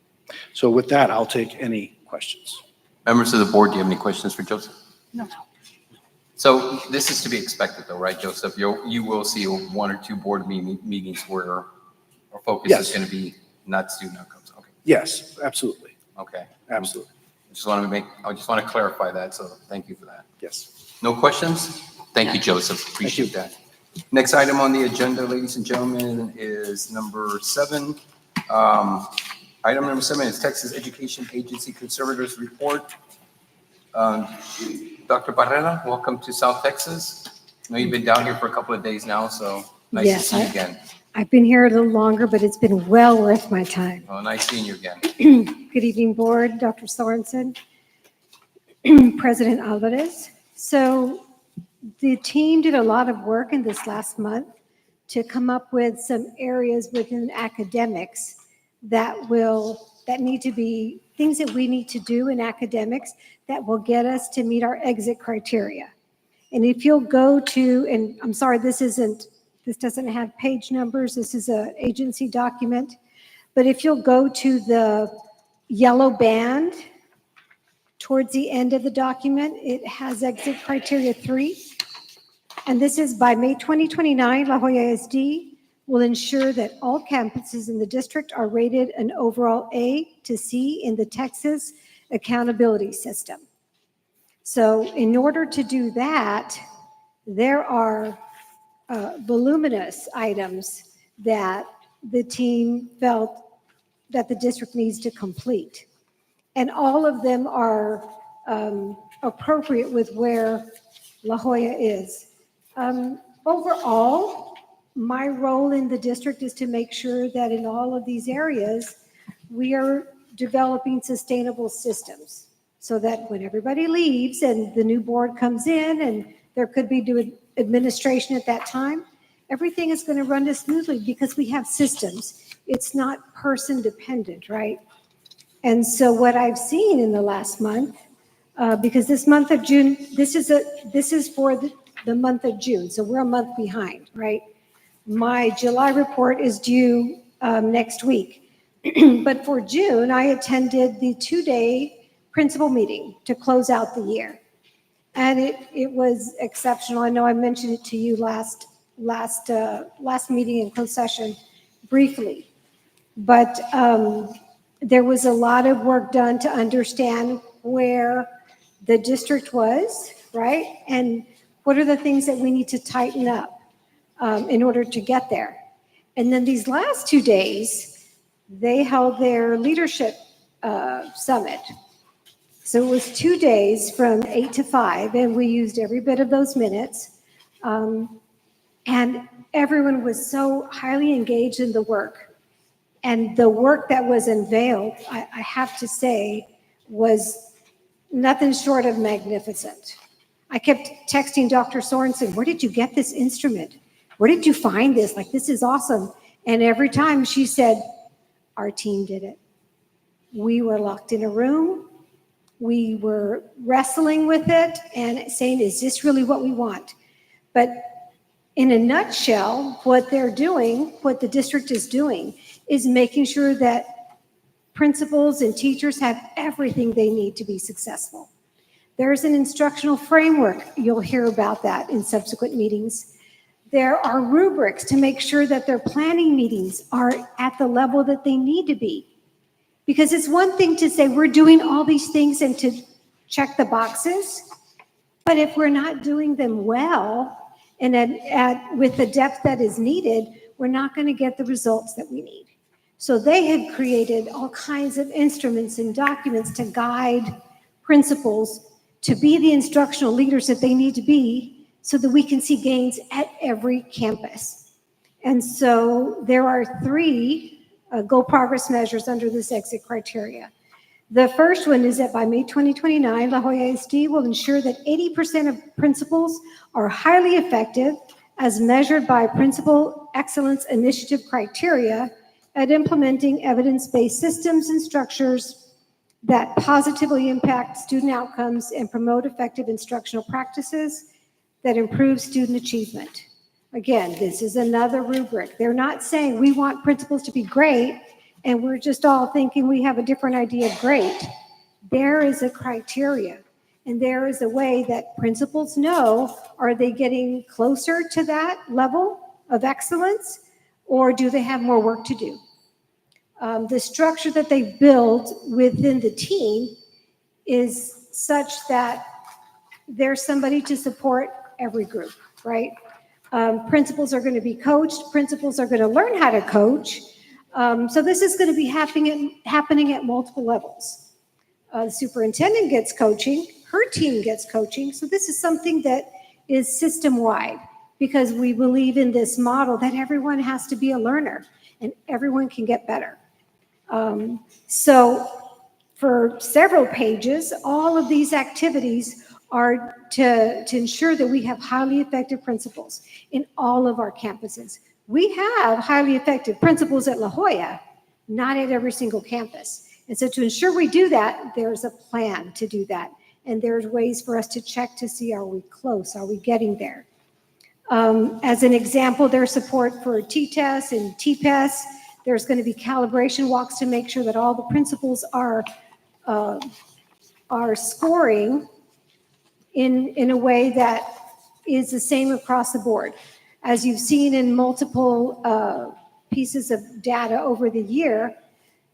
So with that, I'll take any questions. Members of the board, do you have any questions for Joseph? No. So this is to be expected though, right, Joseph? You will see one or two board meetings where our focus is Yes. going to be not student outcomes. Okay, Yes, absolutely, okay. absolutely, I just want to clarify that, so thank you for that. yes. No questions? Thank you, Joseph. Appreciate that. Next item on the agenda, ladies and gentlemen, is number 7. Item number 7 is Texas Education Agency Conservators Report. Dr. Barrera, welcome to South Texas. I know you've been down here for a couple of days now, so nice to Yes, see you again. I've been here a little longer, but it's been well worth my time. Oh, nice seeing you again. Good evening, board, Dr. Sorensen, President Alvarez. So the team did a lot of work in this last month to come up with some areas within academics that need to be things that we need to do in academics that will get us to meet our exit criteria. And if you'll go to, and I'm sorry, this doesn't have page numbers. This is an agency document. But if you'll go to the yellow band towards the end of the document, it has exit criteria 3. And this is by May 2029, LJISD will ensure that all campuses in the district are rated an overall A to C in the Texas accountability system. So in order to do that, there are voluminous items that the team felt that the district needs to complete. And all of them are appropriate with where La Jolla is. Overall, my role in the district is to make sure that in all of these areas, we are developing sustainable systems so that when everybody leaves and the new board comes in and there could be new administration at that time, everything is going to run as smoothly because we have systems. It's not person dependent, right? And so what I've seen in the last month, because this month of June, this is for the month of June, so we're a month behind, right? My July report is due next week. But for June, I attended the 2-day principal meeting to close out the year. And it was exceptional. I know I mentioned it to you last meeting in closed session briefly. But there was a lot of work done to understand where the district was, right? And what are the things that we need to tighten up in order to get there. And then these last 2 days, they held their leadership summit. So it was 2 days from 8 to 5, and we used every bit of those minutes. And everyone was so highly engaged in the work. And the work that was unveiled, I have to say, was nothing short of magnificent. I kept texting Dr. Sorensen, where did you get this instrument? Where did you find this? Like, this is awesome. And every time she said, our team did it. We were locked in a room. We were wrestling with it and saying, is this really what we want? But in a nutshell, what they're doing, what the district is doing, is making sure that principals and teachers have everything they need to be successful. There's an instructional framework. You'll hear about that in subsequent meetings. There are rubrics to make sure that their planning meetings are at the level that they need to be. Because it's one thing to say we're doing all these things and to check the boxes, but if we're not doing them well and with the depth that is needed, we're not going to get the results that we need. So they have created all kinds of instruments and documents to guide principals to be the instructional leaders that they need to be so that we can see gains at every campus. And so there are 3 goal progress measures under this exit criteria. The first one is that by May 2029, LJISD will ensure that 80% of principals are highly effective as measured by Principal Excellence Initiative criteria at implementing evidence-based systems and structures that positively impact student outcomes and promote effective instructional practices that improve student achievement. Again, this is another rubric. They're not saying we want principals to be great and we're just all thinking we have a different idea, great. There is a criteria, and there is a way that principals know, are they getting closer to that level of excellence, or do they have more work to do? The structure that they build within the team is such that there's somebody to support every group, right? Principals are going to be coached. Principals are going to learn how to coach. So this is going to be happening at multiple levels. The superintendent gets coaching. Her team gets coaching. So this is something that is system-wide, because we believe in this model that everyone has to be a learner and everyone can get better. So for several pages, all of these activities are to ensure that we have highly effective principals in all of our campuses. We have highly effective principals at La Jolla, not at every single campus. And so to ensure we do that, there's a plan to do that. And there's ways for us to check to see, are we close? Are we getting there? As an example, there's support for T-TEST and T-PES. There's going to be calibration walks to make sure that all the principals are scoring in a way that is the same across the board. As you've seen in multiple pieces of data over the year,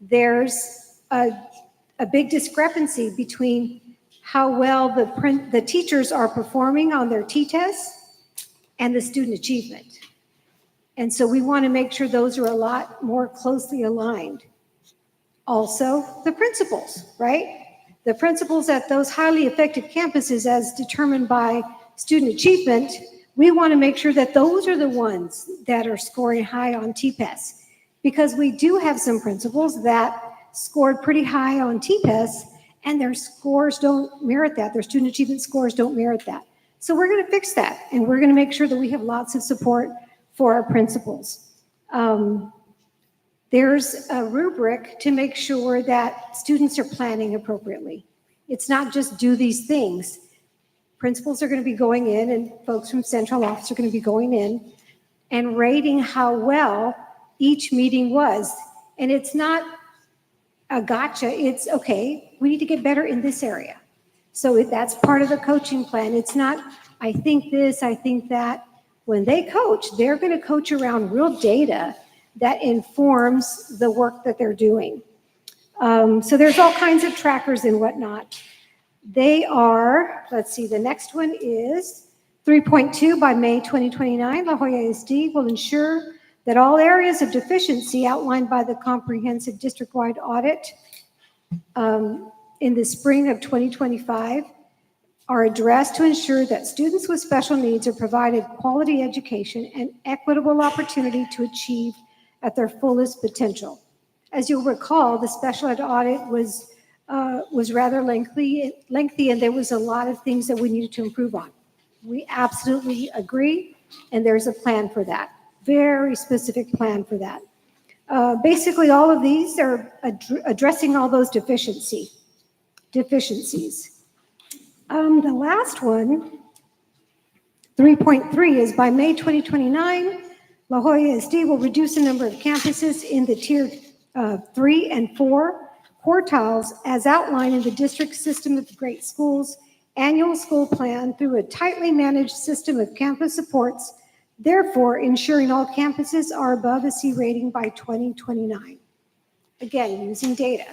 there's a big discrepancy between how well the teachers are performing on their T-tests and the student achievement. And so we want to make sure those are a lot more closely aligned. Also, the principals, right? The principals at those highly effective campuses, as determined by student achievement, we want to make sure that those are the ones that are scoring high on T-PES, because we do have some principals that scored pretty high on T-PES and their scores don't merit that. Their student achievement scores don't merit that. So we're going to fix that, and we're going to make sure that we have lots of support for our principals. There's a rubric to make sure that students are planning appropriately. It's not just do these things. Principals are going to be going in, and folks from central office are going to be going in and rating how well each meeting was. And it's not a gotcha. It's, okay, we need to get better in this area. So that's part of the coaching plan. It's not, I think this, I think that. When they coach, they're going to coach around real data that informs the work that they're doing. So there's all kinds of trackers and whatnot. They are, let's see, the next one is 3.2 by May 2029. LJISD will ensure that all areas of deficiency outlined by the comprehensive district-wide audit in the spring of 2025 are addressed to ensure that students with special needs are provided quality education and equitable opportunity to achieve at their fullest potential. As you'll recall, the special ed audit was rather lengthy, and there was a lot of things that we needed to improve on. We absolutely agree, and there's a plan for that, very specific plan for that. Basically, all of these are addressing all those deficiencies. The last one, 3.3, is by May 2029, LJISD will reduce the number of campuses in the tier 3 and 4 quartiles as outlined in the district system of great schools annual school plan through a tightly managed system of campus supports, therefore ensuring all campuses are above a C rating by 2029. Again, using data.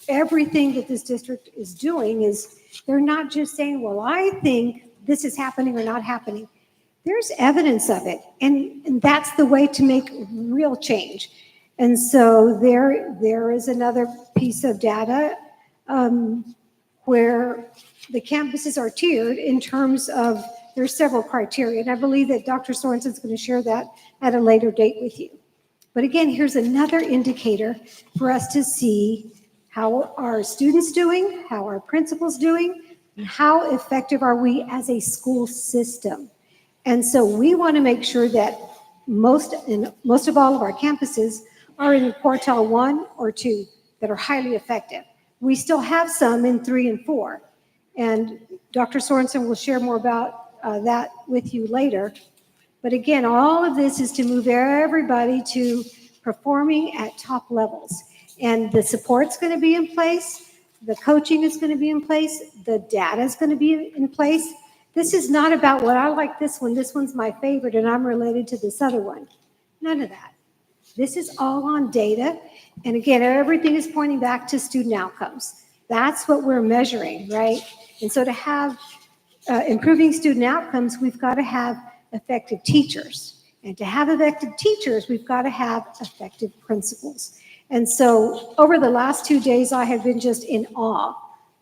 Everything that this district is doing is, they're not just saying, well, I think this is happening or not happening. There's evidence of it, and that's the way to make real change. And so there is another piece of data where the campuses are tiered in terms of, there's several criteria, and I believe that Dr. Sorensen's going to share that at a later date with you. But again, here's another indicator for us to see how our students doing, how our principals doing, and how effective are we as a school system. And so we want to make sure that most of all of our campuses are in quartile 1 or 2 that are highly effective. We still have some in 3 and 4. And Dr. Sorensen will share more about that with you later. But again, all of this is to move everybody to performing at top levels. And the support's going to be in place, the coaching is going to be in place, the data is going to be in place. This is not about what I like this one's my favorite, and I'm related to this other one. None of that. This is all on data. And again, everything is pointing back to student outcomes. That's what we're measuring, right? And so to have improving student outcomes, we've got to have effective teachers. And to have effective teachers, we've got to have effective principals. And so over the last 2 days, I have been just in awe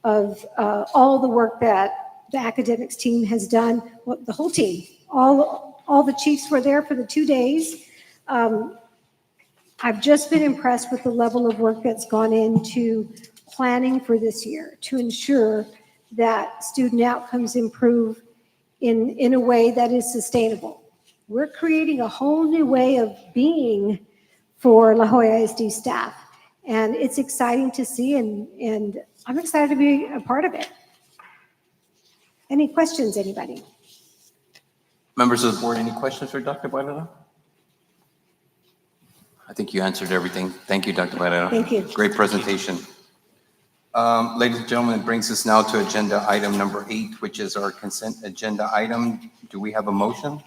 of all the work that the academics team has done, well, the whole team. All the chiefs were there for the 2 days. I've just been impressed with the level of work that's gone into planning for this year to ensure that student outcomes improve in a way that is sustainable. We're creating a whole new way of being for La Jolla ISD staff, and it's exciting to see, and I'm excited to be a part of it. Any questions, anybody? Members of the board, any questions for Dr. Barrera? I think you answered everything. Thank you, Dr. Barrera. Thank you. Great presentation. Ladies and gentlemen, it brings us now to agenda item number 8, which is our consent agenda item. Do we have a motion?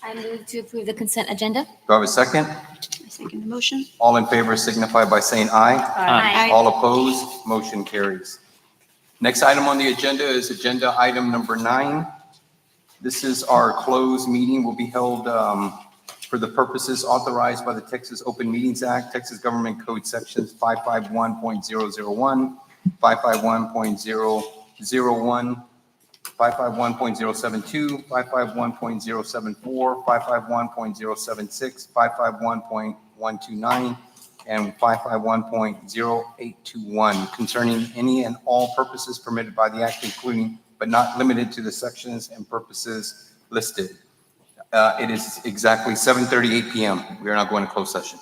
I move to approve the consent agenda. Do I have a second? I second the motion. All in favor signify by saying aye. Aye. All opposed, motion carries. Next item on the agenda is agenda item number 9. This is our closed meeting, will be held for the purposes authorized by the Texas Open Meetings Act, Texas Government Code Sections 551.001, 551.001, 551.072, 551.074, 551.076, 551.129, and 551.0821 concerning any and all purposes permitted by the act, including but not limited to the sections and purposes listed. It is exactly 7:38 p.m. We are now going to closed session.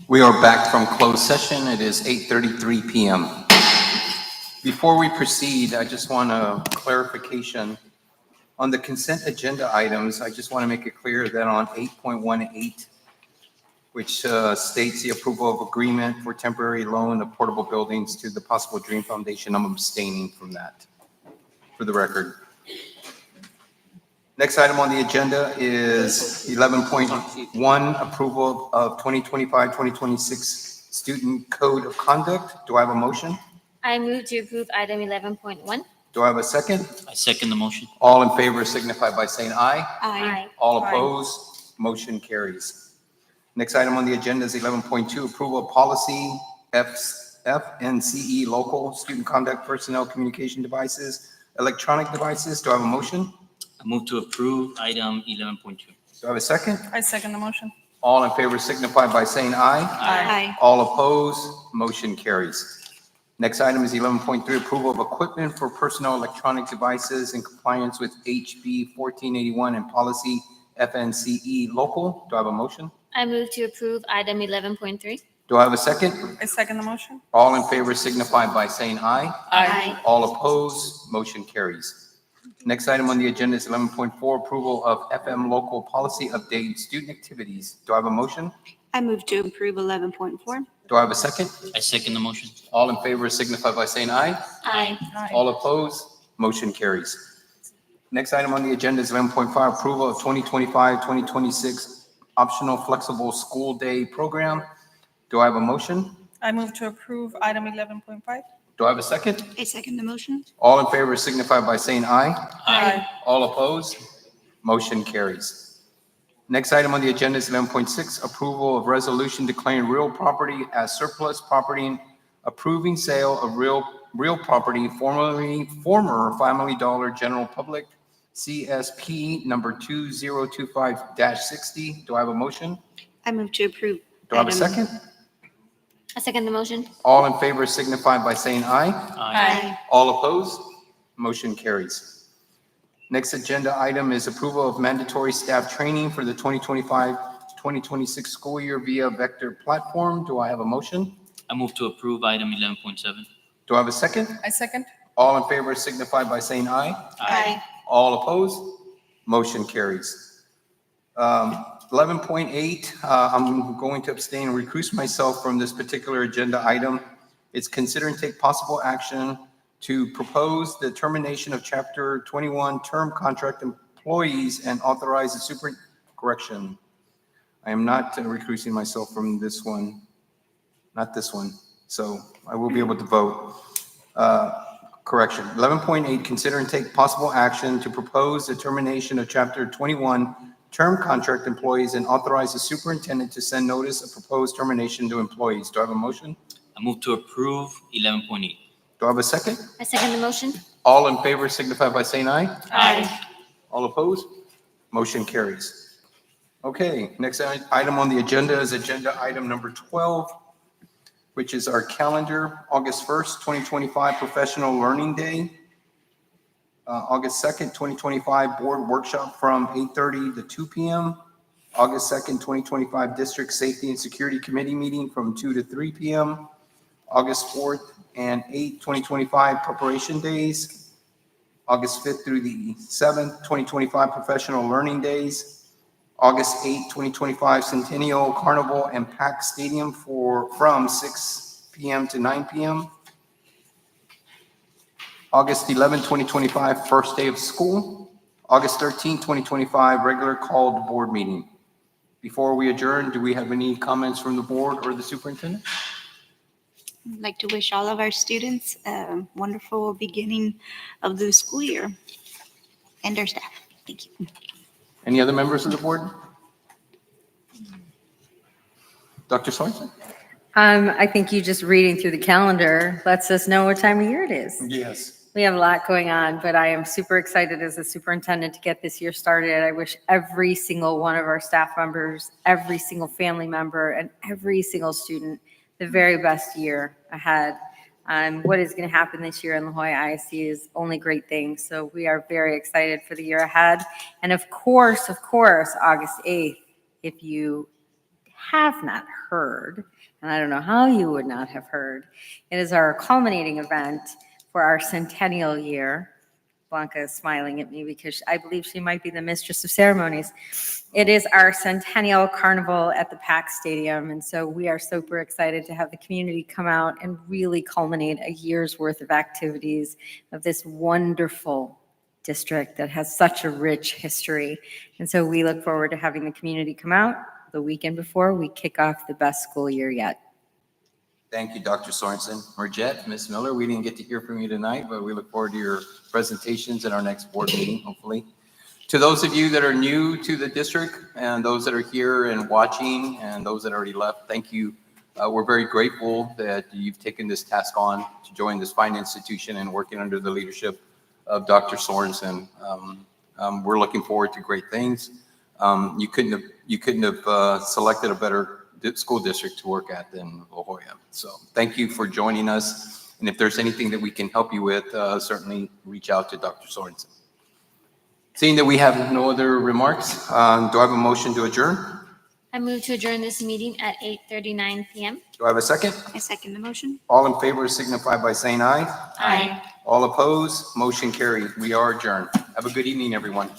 We are back from closed session. It is 8:33 PM. Before we proceed, I just want a clarification. On the consent agenda items, I just want to make it clear that on 8.18, which states the approval of agreement for temporary loan of portable buildings to the Possible Dream Foundation, I'm abstaining from that, for the record. Next item on the agenda is 11.1, approval of 2025-2026 Student Code of Conduct. Do I have a motion? I move to approve item 11.1. Do I have a second? I second the motion. All in favor signify by saying aye. Aye. All opposed, motion carries. Next item on the agenda is 11.2, approval of policy FNCE local student conduct personnel communication devices, electronic devices. Do I have a motion? I move to approve item 11.2. Do I have a second? I second the motion. All in favor signify by saying aye. Aye. All opposed, motion carries. Next item is 11.3, approval of equipment for personal electronic devices in compliance with HB 1481 and policy FNCE local. Do I have a motion? I move to approve item 11.3. Do I have a second? I second the motion. All in favor signify by saying aye. Aye. All opposed, motion carries. Next item on the agenda is 11.4, approval of FM local policy update student activities. Do I have a motion? I move to approve 11.4. Do I have a second? I second the motion. All in favor signify by saying aye. Aye. All opposed, motion carries. Next item on the agenda is 11.5, approval of 2025-2026 optional flexible school day program. Do I have a motion? I move to approve item 11.5. Do I have a second? I second the motion. All in favor signify by saying aye. Aye. All opposed, motion carries. Next item on the agenda is 11.6, approval of resolution declaring real property as surplus property and approving sale of real property former Family Dollar General Public CSP number 2025-60. Do I have a motion? I move to approve. Do I have a item- second? I second the motion. All in favor signify by saying aye. Aye. All opposed? Motion carries. Next agenda item is approval of mandatory staff training for the 2025-2026 school year via Vector platform. Do I have a motion? I move to approve item 11.7. Do I have a second? I second. All in favor signify by saying aye. Aye. All opposed? Motion carries. 11.8, I'm going to abstain and recuse myself from this particular agenda item. It's consider and take possible action to propose the termination of Chapter 21 term contract employees and authorize the correction. I am not recusing myself from this one, not this one. So I will be able to vote. Correction. 11.8, consider and take possible action to propose the termination of Chapter 21 term contract employees and authorize the superintendent to send notice of proposed termination to employees. Do I have a motion? I move to approve 11.8. Do I have a second? I second the motion. All in favor signify by saying aye. Aye. All opposed? Motion carries. Okay, next item on the agenda is agenda item number 12, which is our calendar, August 1st, 2025, Professional Learning Day. August 2nd, 2025, Board Workshop from 8:30 to 2 p.m. August 2nd, 2025, District Safety and Security Committee meeting from 2 to 3 p.m. August 4th and 8th, 2025, Preparation Days. August 5th through the 7th, 2025, Professional Learning Days. August 8th, 2025, Centennial Carnival and Pack Stadium from 6 p.m. to 9 p.m. August 11, 2025, first day of school. August 13, 2025, regular called board meeting. Before we adjourn, do we have any comments from the board or the superintendent? I'd like to wish all of our students a wonderful beginning of the school year and our staff. Thank you. Any other members of the board? Dr. Sorensen? I think you just reading through the calendar lets us know what time of year it is. Yes. We have a lot going on, but I am super excited as a superintendent to get this year started. I wish every single one of our staff members, every single family member, and every single student the very best year ahead. What is going to happen this year in La Jolla ISD is only great things. So we are very excited for the year ahead. And of course, August 8th, if you have not heard, and I don't know how you would not have heard. It is our culminating event for our centennial year. Blanca is smiling at me because I believe she might be the mistress of ceremonies. It is our centennial carnival at the PAC Stadium, and so we are super excited to have the community come out and really culminate a year's worth of activities of this wonderful district that has such a rich history. And so we look forward to having the community come out the weekend before we kick off the best school year yet. Thank you, Dr. Sorensen. Marjette, Ms. Miller, we didn't get to hear from you tonight, but we look forward to your presentations at our next board meeting, hopefully. To those of you that are new to the district and those that are here and watching and those that already left, thank you. We're very grateful that you've taken this task on to join this fine institution and working under the leadership of Dr. Sorensen. We're looking forward to great things. You couldn't have selected a better school district to work at than La Jolla. So thank you for joining us. And if there's anything that we can help you with, certainly reach out to Dr. Sorensen. Seeing that we have no other remarks, do I have a motion to adjourn? I move to adjourn this meeting at 8:39 PM. Do I have a second? I second the motion. All in favor signify by saying aye. Aye. All opposed, motion carried. We are adjourned. Have a good evening, everyone.